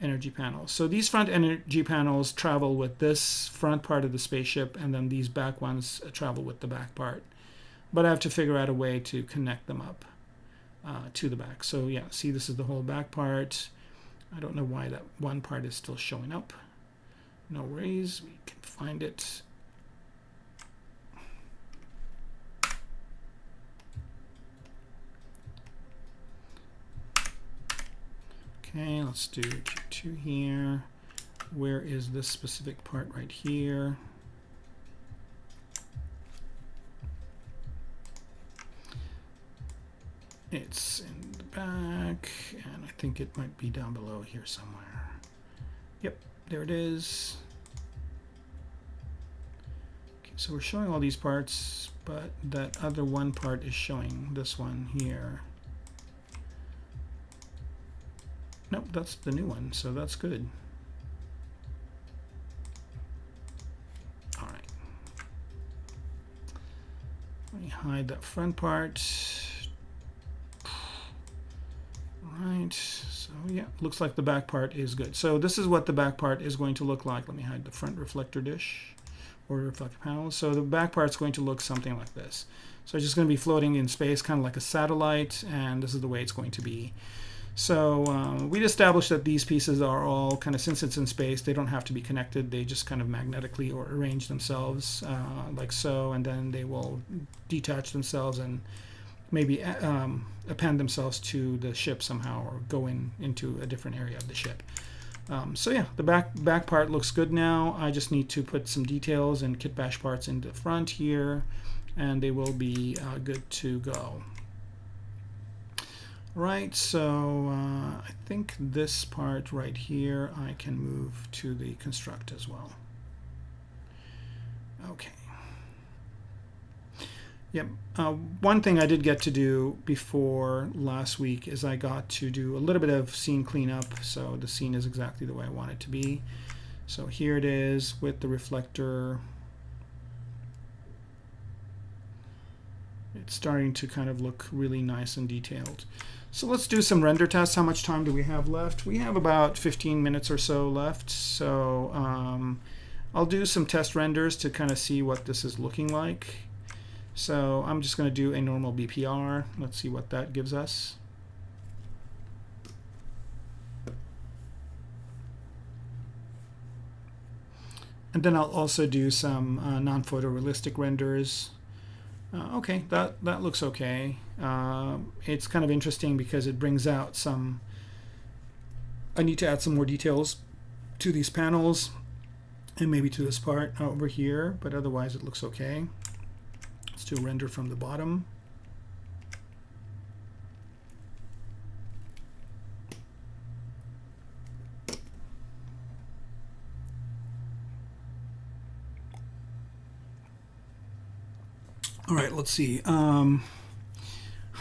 energy panel. So these front energy panels travel with this front part of the spaceship, and then these back ones travel with the back part. But I have to figure out a way to connect them up to the back. So yeah, see, this is the whole back part. I don't know why that one part is still showing up. No worries, we can find it. Okay, let's do Q2 here. Where is this specific part right here? It's in the back, and I think it might be down below here somewhere. Yep, there it is. Okay, so we're showing all these parts, but that other one part is showing this one here. Nope, that's the new one, so that's good. All right. Let me hide that front part. All right, so yeah, looks like the back part is good. So this is what the back part is going to look like. Let me hide the front reflector dish or reflector panel. So the back part's going to look something like this. So it's just going to be floating in space, kind of like a satellite, and this is the way it's going to be. So we'd established that these pieces are all kind of, since it's in space, they don't have to be connected. They just kind of magnetically or arrange themselves like so, and then they will detach themselves and maybe append themselves to the ship somehow, or go into a different area of the ship. So yeah, the back part looks good now. I just need to put some details and kit bash parts into the front here, and they will be good to go. Right, so I think this part right here I can move to the construct as well. Okay. Yep. One thing I did get to do before last week is I got to do a little bit of scene cleanup, so the scene is exactly the way I want it to be. So here it is with the reflector. It's starting to kind of look really nice and detailed. So let's do some render tests. How much time do we have left? We have about 15 minutes or so left. So I'll do some test renders to kind of see what this is looking like. So I'm just going to do a normal BPR. Let's see what that gives us. And then I'll also do some non-photorealistic renders. Okay, that looks okay. It's kind of interesting because it brings out some, I need to add some more details to these panels and maybe to this part over here, but otherwise it looks okay. Let's do a render from the bottom. All right, let's see.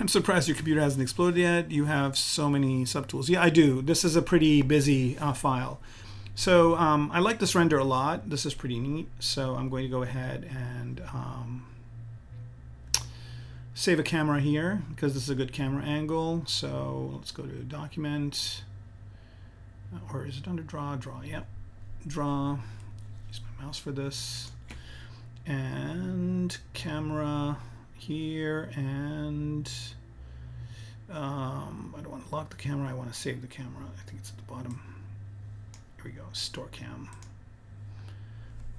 I'm surprised your computer hasn't exploded yet. You have so many subtools. Yeah, I do. This is a pretty busy file. So I like this render a lot. This is pretty neat. So I'm going to go ahead and save a camera here because this is a good camera angle. So let's go to Document. Or is it under Draw? Draw, yeah. Draw. Use my mouse for this. And camera here, and I don't want to lock the camera, I want to save the camera. I think it's at the bottom. Here we go, Store Cam.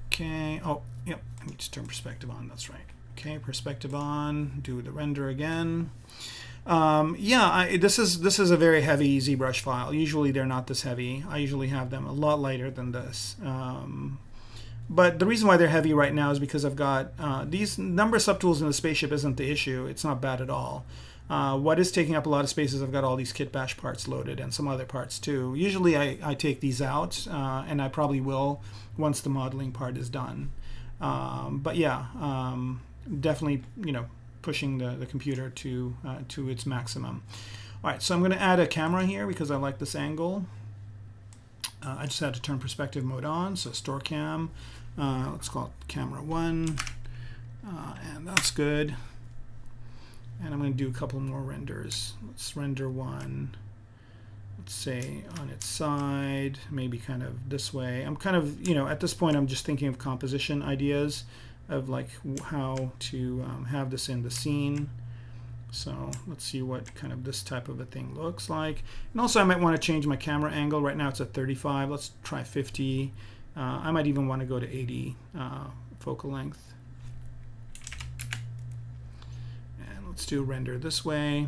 Okay, oh, yep, I need to turn perspective on, that's right. Okay, perspective on, do the render again. Yeah, this is a very heavy ZBrush file. Usually they're not this heavy. I usually have them a lot lighter than this. But the reason why they're heavy right now is because I've got these number of subtools in the Spaceship isn't the issue. It's not bad at all. What is taking up a lot of space is I've got all these kit bash parts loaded and some other parts too. Usually I take these out, and I probably will once the modeling part is done. But yeah, definitely, you know, pushing the computer to its maximum. All right, so I'm going to add a camera here because I like this angle. I just had to turn perspective mode on, so Store Cam. Let's call it Camera 1, and that's good. And I'm going to do a couple more renders. Let's render one, let's say on its side, maybe kind of this way. I'm kind of, you know, at this point I'm just thinking of composition ideas of like how to have this in the scene. So let's see what kind of this type of a thing looks like. And also I might want to change my camera angle. Right now it's at 35. Let's try 50. I might even want to go to 80 focal length. And let's do render this way.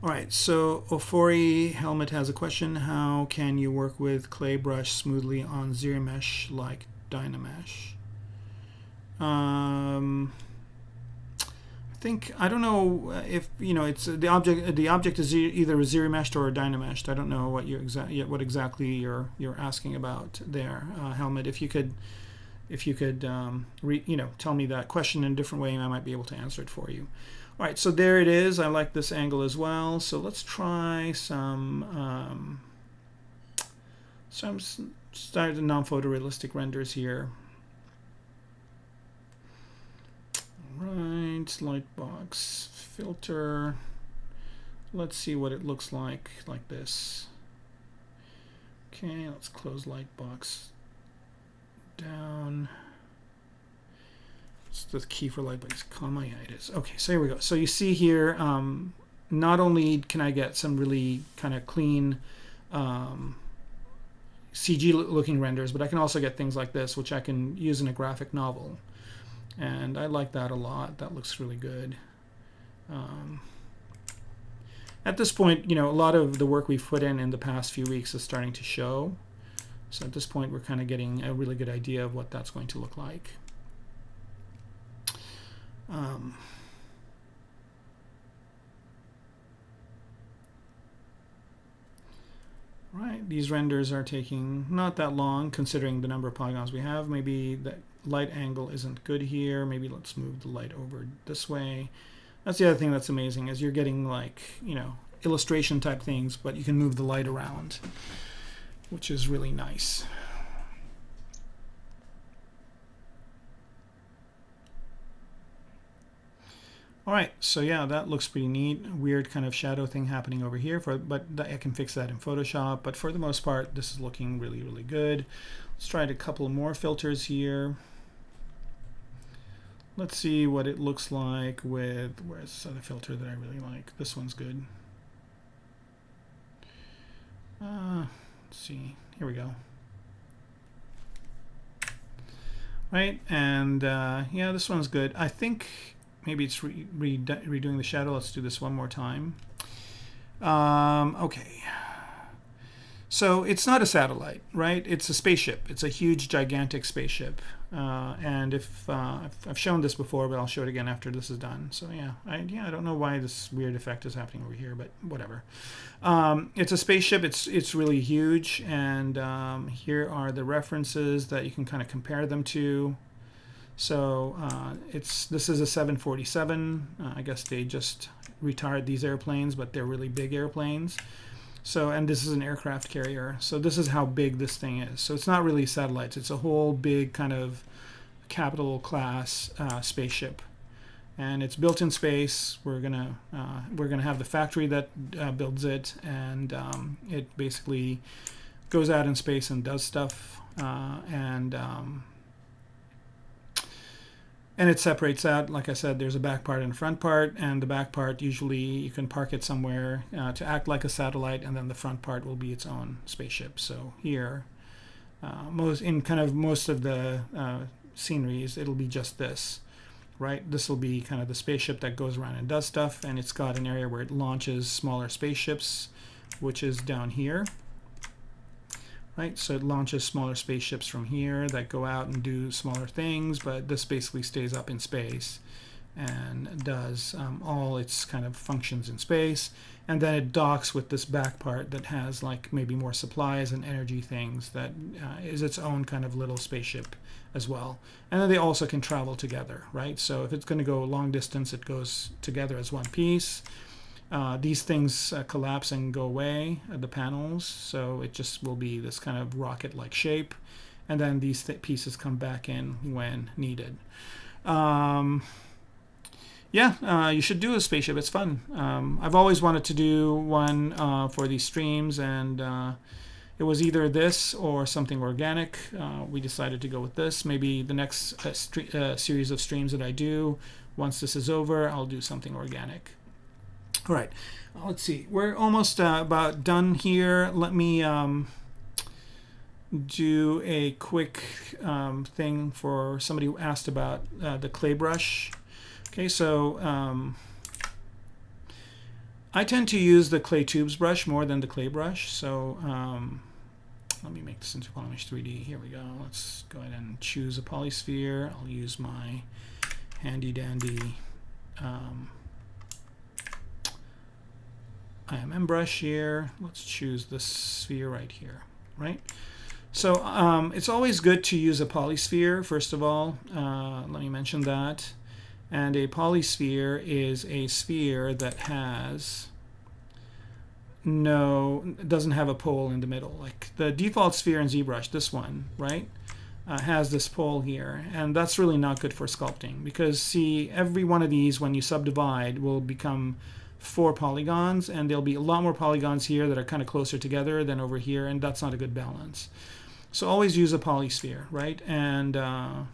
All right, so Ofori Helmet has a question. How can you work with clay brush smoothly on ZBrush like Dynamesh? I don't know if, you know, it's the object is either zero-meshed or dynameshed. I don't know what what exactly you're asking about there, Helmet. If you could you know, tell me that question in a different way, and I might be able to answer it for you. All right, so there it is. I like this angle as well. So let's try some started non-photorealistic renders here. Right, lightbox filter. Let's see what it looks like this. Okay, let's close lightbox down. It's the key for lightbox, comma, yeah, it is. Okay, so here we go. So you see here, not only can I get some really kind of clean CG looking renders, but I can also get things like this, which I can use in a graphic novel. And I like that a lot. That looks really good. At this point, you know, a lot of the work we've put in the past few weeks is starting to show. So at this point, we're kind of getting a really good idea of what that's going to look like. Right, these renders are taking not that long considering the number of polygons we have. Maybe that light angle isn't good here. Maybe let's move the light over this way. That's the other thing that's amazing, is you're getting, like, you know, illustration type things, but you can move the light around, which is really nice. All right, so yeah, that looks pretty neat. Weird kind of shadow thing happening over here, but I can fix that in Photoshop. But for the most part, this is looking really, really good. Let's try a couple more filters here. Let's see what it looks like with, where's this other filter that I really like? This one's good. Let's see, here we go. Right, and yeah, this one's good. I think maybe it's redoing the shadow. Let's do this one more time. Okay. So it's not a satellite, right? It's a spaceship. It's a huge, gigantic spaceship. And if I've shown this before, but I'll show it again after this is done. So yeah, I don't know why this weird effect is happening over here, but whatever. It's a spaceship. It's really huge, and here are the references that you can kind of compare them to. So this is a 747. I guess they just retired these airplanes, but they're really big airplanes. So, and this is an aircraft carrier. So this is how big this thing is. So it's not really satellites. It's a whole big kind of capital class spaceship, and it's built in space. We're gonna have the factory that builds it, and it basically goes out in space and does stuff, and it separates out. Like I said, there's a back part and a front part, and the back part usually you can park it somewhere to act like a satellite, and then the front part will be its own spaceship. So here, most of the sceneries, it'll be just this, right? This will be kind of the spaceship that goes around and does stuff, and it's got an area where it launches smaller spaceships, which is down here. Right, so it launches smaller spaceships from here that go out and do smaller things, but this basically stays up in space and does all its kind of functions in space, and then it docks with this back part that has like maybe more supplies and energy things that is its own kind of little spaceship as well. And then they also can travel together, right? So if it's going to go long distance, it goes together as one piece. These things collapse and go away, the panels, so it just will be this kind of rocket-like shape, and then these pieces come back in when needed. You should do a spaceship. It's fun. I've always wanted to do one for these streams, and it was either this or something organic. We decided to go with this. Maybe the next series of streams that I do, once this is over, I'll do something organic. All right, let's see. We're almost about done here. Let me do a quick thing for somebody who asked about the clay brush. Okay, so I tend to use the clay tubes brush more than the clay brush. So let me make this into Polymesh 3D. Here we go. Let's go ahead and choose a polysphere. I'll use my handy dandy IMM brush here. Let's choose this sphere right here, right? So it's always good to use a polysphere, first of all. Let me mention that. And a polysphere is a sphere that has doesn't have a pole in the middle. Like the default sphere in ZBrush, this one, right, has this pole here. And that's really not good for sculpting, because see, every one of these, when you subdivide, will become 4 polygons, and there'll be a lot more polygons here that are kind of closer together than over here, and that's not a good balance. So always use a polysphere, right? And I'm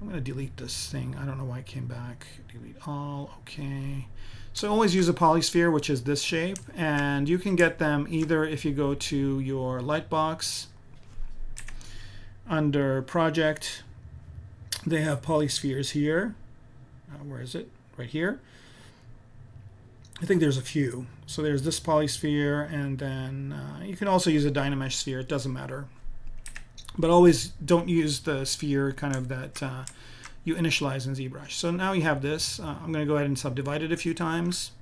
going to delete this thing. I don't know why it came back. Delete all. Okay. So always use a polysphere, which is this shape, and you can get them either if you go to your lightbox under project. They have polyspheres here. Where is it? Right here. I think there's a few. So there's this polysphere, and then you can also use a Dynamesh sphere. It doesn't matter. But always don't use the sphere kind of that you initialize in ZBrush. So now you have this. I'm going to go ahead and subdivide it a few times.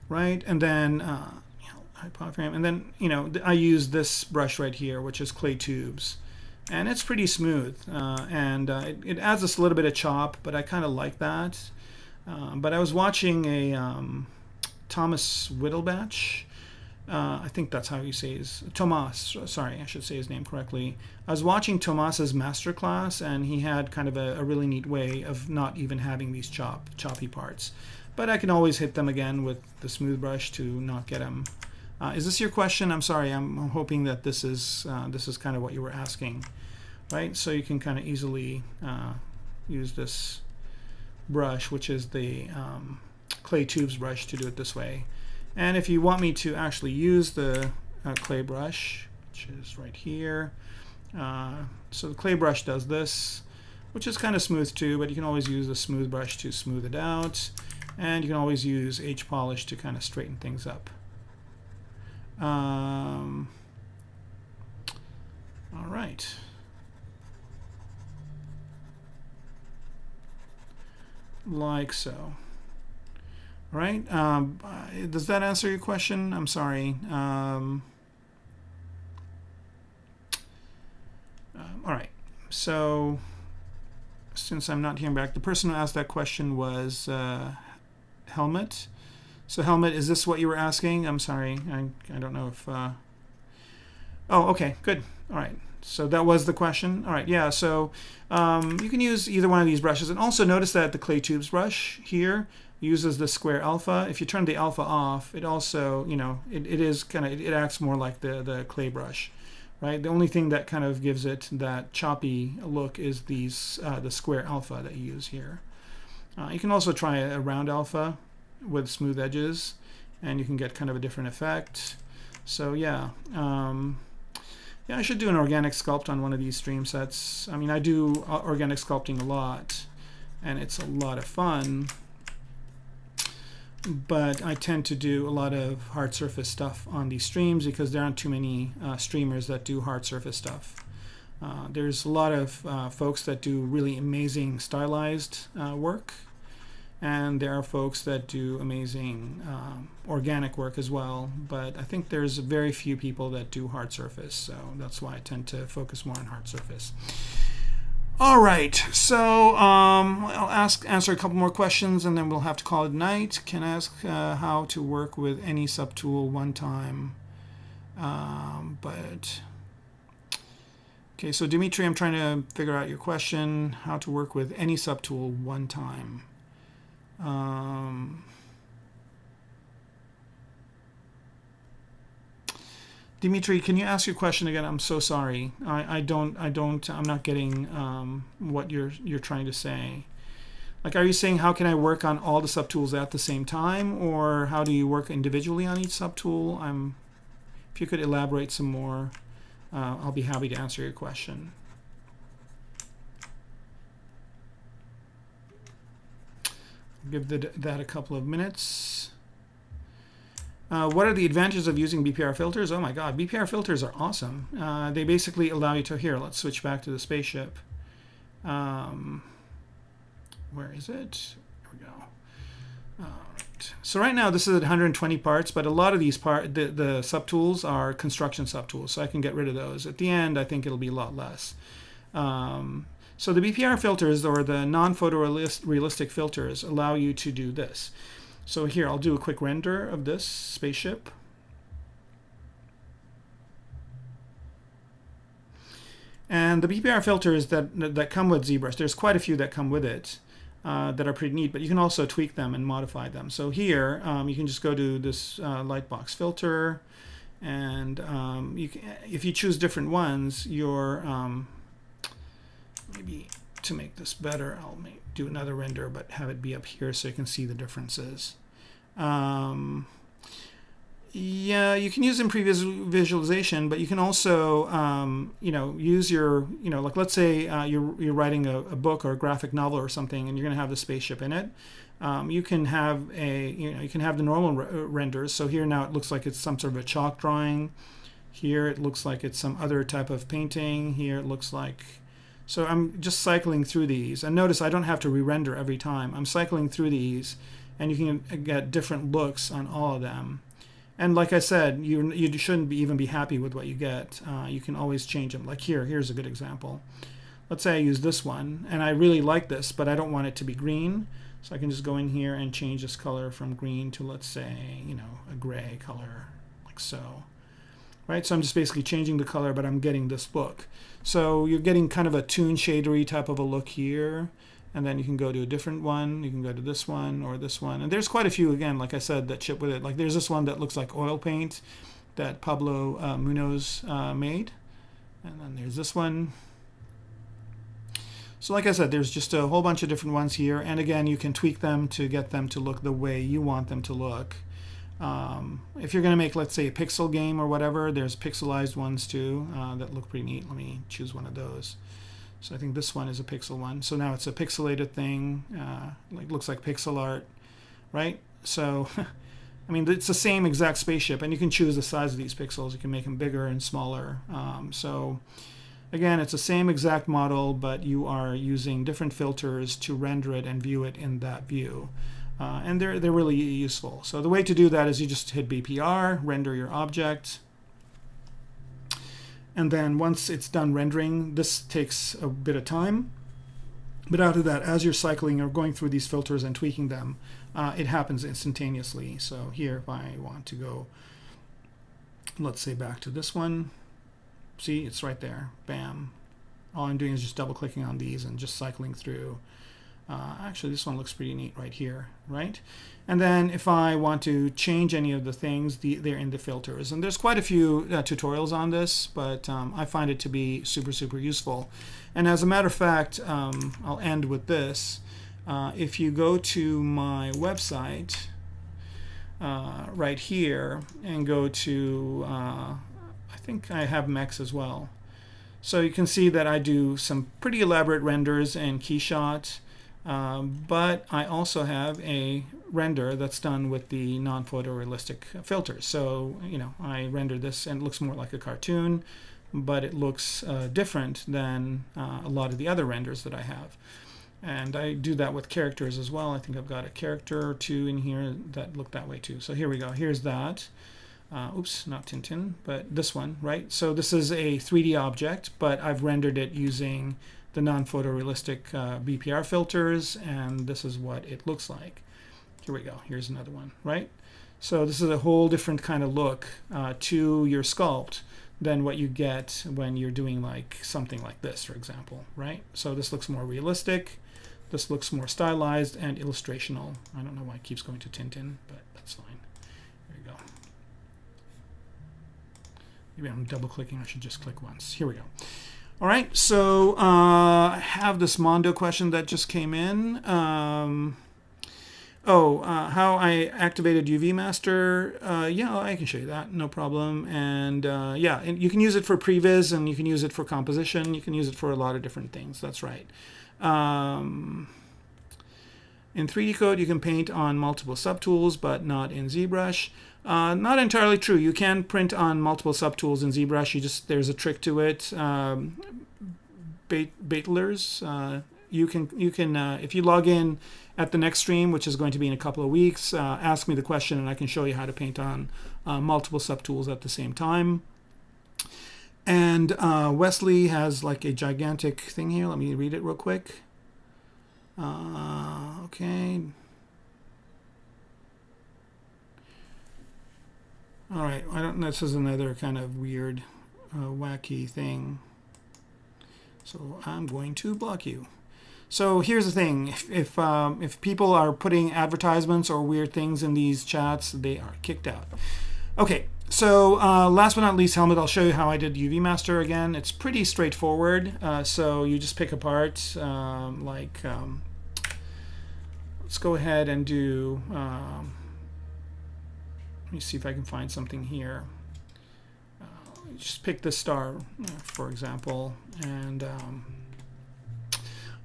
Right, and then hypoframe, and then I use this brush right here, which is clay tubes. And it's pretty smooth, and it adds us a little bit of chop, but I kind of like that. But I was watching a Thomas Whittlebach. I think that's how you say his Tomas. Sorry, I should say his name correctly. I was watching Tomas's masterclass, and he had kind of a really neat way of not even having these choppy parts. But I can always hit them again with the smooth brush to not get them. Is this your question? I'm sorry. I'm hoping that this is kind of what you were asking, right? So you can kind of easily use this brush, which is the clay tubes brush, to do it this way. And if you want me to actually use the clay brush, which is right here, so the clay brush does this, which is kind of smooth too, but you can always use the smooth brush to smooth it out, and you can always use H polish to kind of straighten things up. All right. Like so. All right. Does that answer your question? I'm sorry. All right, so since I'm not hearing back, the person who asked that question was Helmet. So Helmet, is this what you were asking? I'm sorry, I don't know if... Oh, okay, good. All right, so that was the question. All right, yeah, so you can use either one of these brushes. And also notice that the Clay Tubes brush here uses the square alpha. If you turn the alpha off, it also, you know, it is kind of, it acts more like the clay brush, right? The only thing that kind of gives it that choppy look is these the square alpha that you use here. You can also try a round alpha with smooth edges, and you can get kind of a different effect. So yeah, yeah, I should do an organic sculpt on one of these stream sets. I mean, I do organic sculpting a lot, and it's a lot of fun. But I tend to do a lot of hard surface stuff on these streams because there aren't too many streamers that do hard surface stuff. There's a lot of folks that do really amazing stylized work, and there are folks that do amazing organic work as well, but I think there's very few people that do hard surface, so that's why I tend to focus more on hard surface. All right, so I'll answer a couple more questions and then we'll have to call it night. Can I ask how to work with any subtool one time? Okay, so Dimitri, I'm trying to figure out your question. How to work with any subtool one time. Dimitri, can you ask your question again? I'm so sorry. I'm not getting what you're trying to say. Like, are you saying how can I work on all the subtools at the same time, or how do you work individually on each subtool? If you could elaborate some more, I'll be happy to answer your question. Give that a couple of minutes. What are the advantages of using BPR filters? Oh my God, BPR filters are awesome. They basically allow you to, here, let's switch back to the spaceship. Where is it? Here we go. Right. So right now this is at 120 parts, but a lot of these the subtools are construction subtools, so I can get rid of those. At the end, I think it'll be a lot less. So the BPR filters, or the non-photorealistic filters, allow you to do this. So here, I'll do a quick render of this spaceship. And the BPR filters that come with ZBrush, there's quite a few that come with it that are pretty neat, but you can also tweak them and modify them. So here, you can just go to this Lightbox filter, and if you choose different ones, maybe to make this better, I'll do another render, but have it be up here so you can see the differences. Yeah, you can use them pre-visualization, but you can also, use your, like let's say you're writing a book or a graphic novel or something, and you're going to have the spaceship in it. You can have the normal renders. So here now it looks like it's some sort of a chalk drawing. Here it looks like it's some other type of painting. Here it looks like. So I'm just cycling through these, and notice I don't have to re-render every time. I'm cycling through these, and you can get different looks on all of them. And like I said, you shouldn't even be happy with what you get. You can always change them. Like here's a good example. Let's say I use this one, and I really like this, but I don't want it to be green. So I can just go in here and change this color from green to, let's say, a gray color, like so. Right, so I'm just basically changing the color, but I'm getting this look. So you're getting kind of a toon shadery type of a look here, and then you can go to a different one. You can go to this one or this one, and there's quite a few, again, like I said, that ship with it. Like there's this one that looks like oil paint that Pablo Munoz made, and then there's this one. So like I said, there's just a whole bunch of different ones here, and again, you can tweak them to get them to look the way you want them to look. If you're going to make, let's say, a pixel game or whatever, there's pixelized ones too that look pretty neat. Let me choose one of those. So I think this one is a pixel one. So now it's a pixelated thing, looks like pixel art, right? So, I mean, it's the same exact spaceship, and you can choose the size of these pixels. You can make them bigger and smaller. So, again, it's the same exact model, but you are using different filters to render it and view it in that view. And they're really useful. So the way to do that is you just hit BPR, render your object, And then once it's done rendering, this takes a bit of time. But out of that, as you're cycling or going through these filters and tweaking them, it happens instantaneously. So here, if I want to go, let's say back to this one, see, it's right there, bam. All I'm doing is just double clicking on these and just cycling through. Actually, this one looks pretty neat right here, right? And then if I want to change any of the things, they're in the filters. And there's quite a few tutorials on this, but I find it to be super, super useful. And as a matter of fact, I'll end with this. If you go to my website right here and go to, I think I have mechs as well. So you can see that I do some pretty elaborate renders in KeyShot. But I also have a render that's done with the non-photorealistic filters. So, you know, I render this and it looks more like a cartoon, but it looks different than a lot of the other renders that I have. And I do that with characters as well. I think I've got a character or two in here that look that way too. So here we go. Here's that. Oops, not Tintin, but this one, right? So this is a 3D object, but I've rendered it using the non-photorealistic BPR filters, and this is what it looks like. Here we go. Here's another one, right? So this is a whole different kind of look to your sculpt than what you get when you're doing like something like this, for example, right? So this looks more realistic. This looks more stylized and illustrational. I don't know why it keeps going to Tintin, but that's fine. There you go. Maybe I'm double clicking. I should just click once. Here we go. All right, so I have this Mondo question that just came in. How I activated UV Master. Yeah, I can show you that, no problem. And yeah, and you can use it for previs, and you can use it for composition. You can use it for a lot of different things. That's right. In 3D Code, you can paint on multiple subtools, but not in ZBrush. Not entirely true. You can print on multiple subtools in ZBrush. There's a trick to it. Baitlers. You can if you log in at the next stream, which is going to be in a couple of weeks, ask me the question, and I can show you how to paint on multiple subtools at the same time. And Wesley has like a gigantic thing here. Let me read it real quick. Okay. All right. I don't. This is another kind of weird, wacky thing. So I'm going to block you. So here's the thing: if people are putting advertisements or weird things in these chats, they are kicked out. Okay. So last but not least, Helmut, I'll show you how I did UV Master again. It's pretty straightforward. So you just pick apart, let's go ahead and do, let me see if I can find something here. Just pick this star, for example, and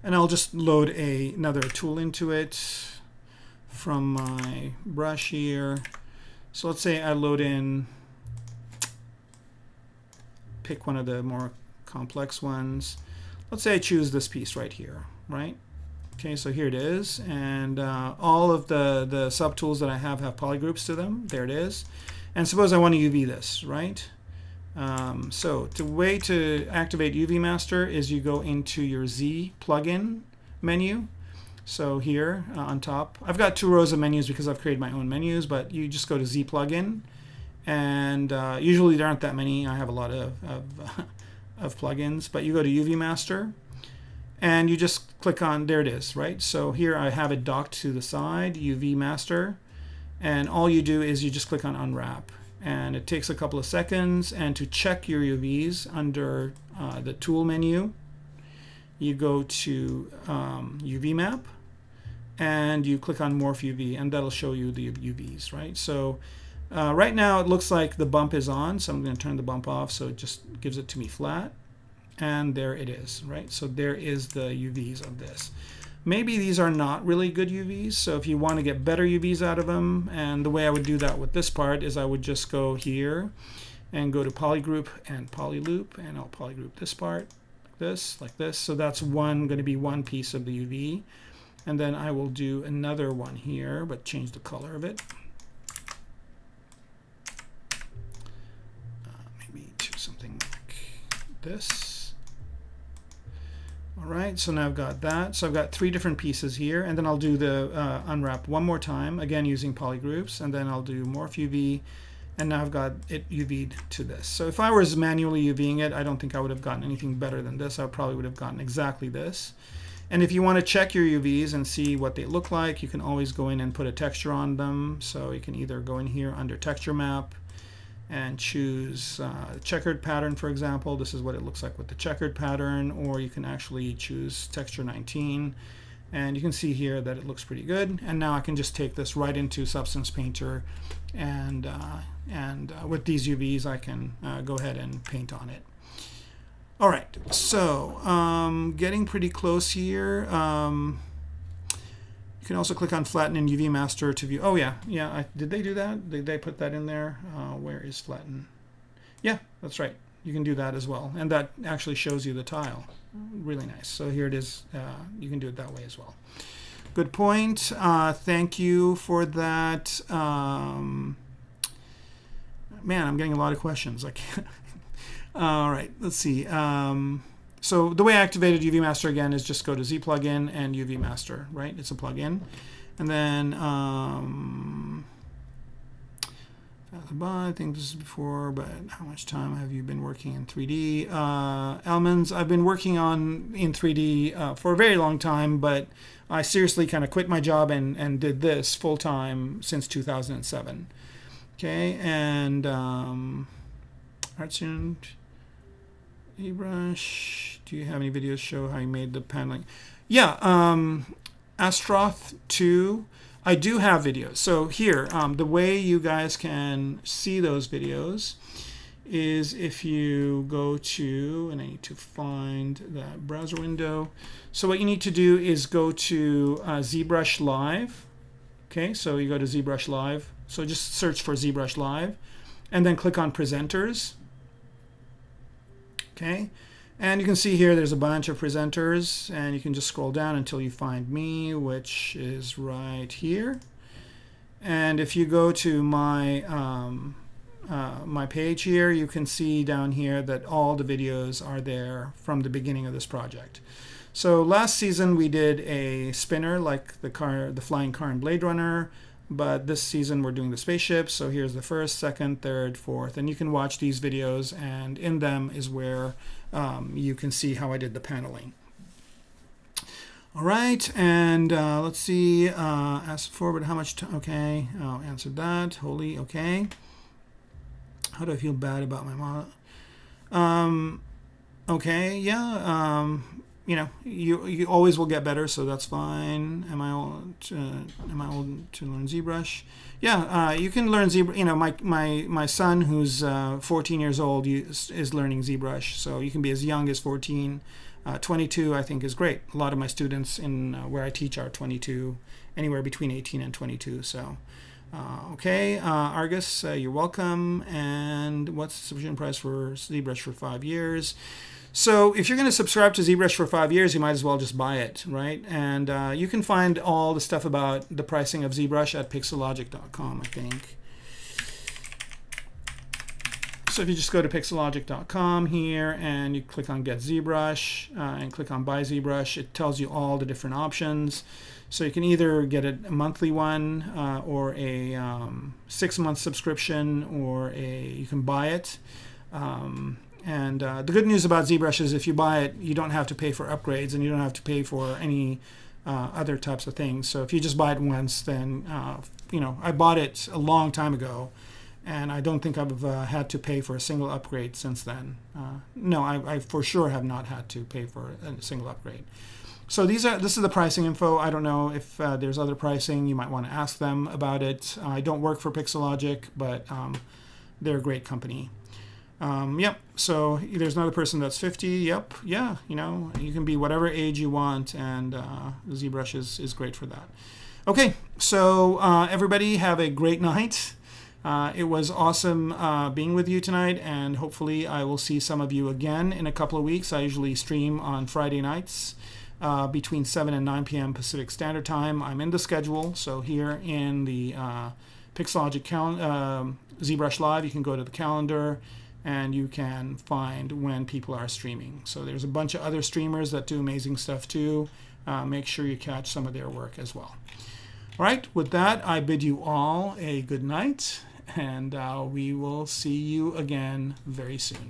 I'll just load another tool into it from my brush here. So let's say I load in, pick one of the more complex ones. Let's say I choose this piece right here, right? Okay, so here it is, and all of the subtools that I have polygroups to them. There it is. And suppose I want to UV this, right? So the way to activate UV Master is you go into your Z plugin menu. So here on top, I've got 2 rows of menus because I've created my own menus, but you just go to Z plugin, and usually there aren't that many. I have a lot of plugins, but you go to UV Master, and you just click on, there it is, right? So here I have it docked to the side, UV Master, and all you do is you just click on Unwrap, and it takes a couple of seconds. And to check your UVs under the tool menu, you go to UV map, and you click on Morph UV, and that'll show you the UVs, right? So right now it looks like the bump is on, so I'm going to turn the bump off, so it just gives it to me flat, and there it is, right? So there is the UVs of this. Maybe these are not really good UVs, so if you want to get better UVs out of them, and the way I would do that with this part is I would just go here and go to Polygroup and Polyloop, and I'll polygroup this part like this. So that's going to be one piece of the UV, and then I will do another one here, but change the color of it. Maybe to something like this. All right, so now I've got that. So I've got 3 different pieces here, and then I'll do the unwrap one more time, again using polygroups, and then I'll do morph UV, and now I've got it UV'd to this. So if I was manually UVing it, I don't think I would have gotten anything better than this. I probably would have gotten exactly this. And if you want to check your UVs and see what they look like, you can always go in and put a texture on them. So you can either go in here under texture map and choose checkered pattern, for example. This is what it looks like with the checkered pattern, or you can actually choose texture 19. And you can see here that it looks pretty good. And now I can just take this right into Substance Painter, and with these UVs I can go ahead and paint on it. All right, so getting pretty close here. You can also click on Flatten in UV Master to view. Oh yeah. Did they do that? Did they put that in there? Where is Flatten? Yeah, that's right. You can do that as well, and that actually shows you the tile. Really nice. So here it is. You can do it that way as well. Good point. Thank you for that. Man, I'm getting a lot of questions. All right, let's see. So the way I activated UV Master again is just go to Z plugin and UV Master, right? It's a plugin. And then I think this is before, but how much time have you been working in 3D? Elmans, I've been working in 3D for a very long time, but I seriously kind of quit my job and did this full time since 2007. Okay, and ArtStudent, ZBrush, do you have any videos show how you made the paneling? Yeah, Astroth 2, I do have videos. So here, the way you guys can see those videos is if you go to, and I need to find that browser window. So what you need to do is go to ZBrush Live. Okay, so you go to ZBrush Live. So just search for ZBrush Live, and then click on Presenters. Okay, and you can see here there's a bunch of presenters, and you can just scroll down until you find me, which is right here. And if you go to my my page here, you can see down here that all the videos are there from the beginning of this project. So last season we did a spinner like the flying car in Blade Runner, but this season we're doing the spaceship. So here's the first, second, third, fourth, and you can watch these videos, and in them is where you can see how I did the paneling. All right, and let's see, asked for, but how much time? Okay, answered that. Holy, okay. How do I feel bad about my model? Okay, yeah, you know, you always will get better, so that's fine. Am I old to learn ZBrush? Yeah, you can learn ZBrush. You know, my son, who's 14 years old, is learning ZBrush. So you can be as young as 14. 22, I think, is great. A lot of my students in where I teach are 22, anywhere between 18 and 22. So, okay, Argus, you're welcome. And what's the subscription price for ZBrush for 5 years? So if you're going to subscribe to ZBrush for 5 years, you might as well just buy it, right? And you can find all the stuff about the pricing of ZBrush at Pixologic.com, I think. So if you just go to Pixologic.com here and you click on Get ZBrush and click on Buy ZBrush, it tells you all the different options. So you can either get a monthly one or a 6-month subscription, or you can buy it. And the good news about ZBrush is if you buy it, you don't have to pay for upgrades, and you don't have to pay for any other types of things. So if you just buy it once, then, you know, I bought it a long time ago, and I don't think I've had to pay for a single upgrade since then. No, I for sure have not had to pay for a single upgrade. So this is the pricing info. I don't know if there's other pricing. You might want to ask them about it. I don't work for Pixologic, but they're a great company. Yep, so there's another person that's 50. Yep, yeah, you know, you can be whatever age you want, and ZBrush is great for that. Okay, so everybody have a great night. It was awesome being with you tonight, and hopefully I will see some of you again in a couple of weeks. I usually stream on Friday nights between 7 and 9 p.m. Pacific Standard Time. I'm in the schedule, so here in the Pixologic ZBrush Live, you can go to the calendar and you can find when people are streaming. So there's a bunch of other streamers that do amazing stuff too. Make sure you catch some of their work as well. All right, with that, I bid you all a good night, and we will see you again very soon.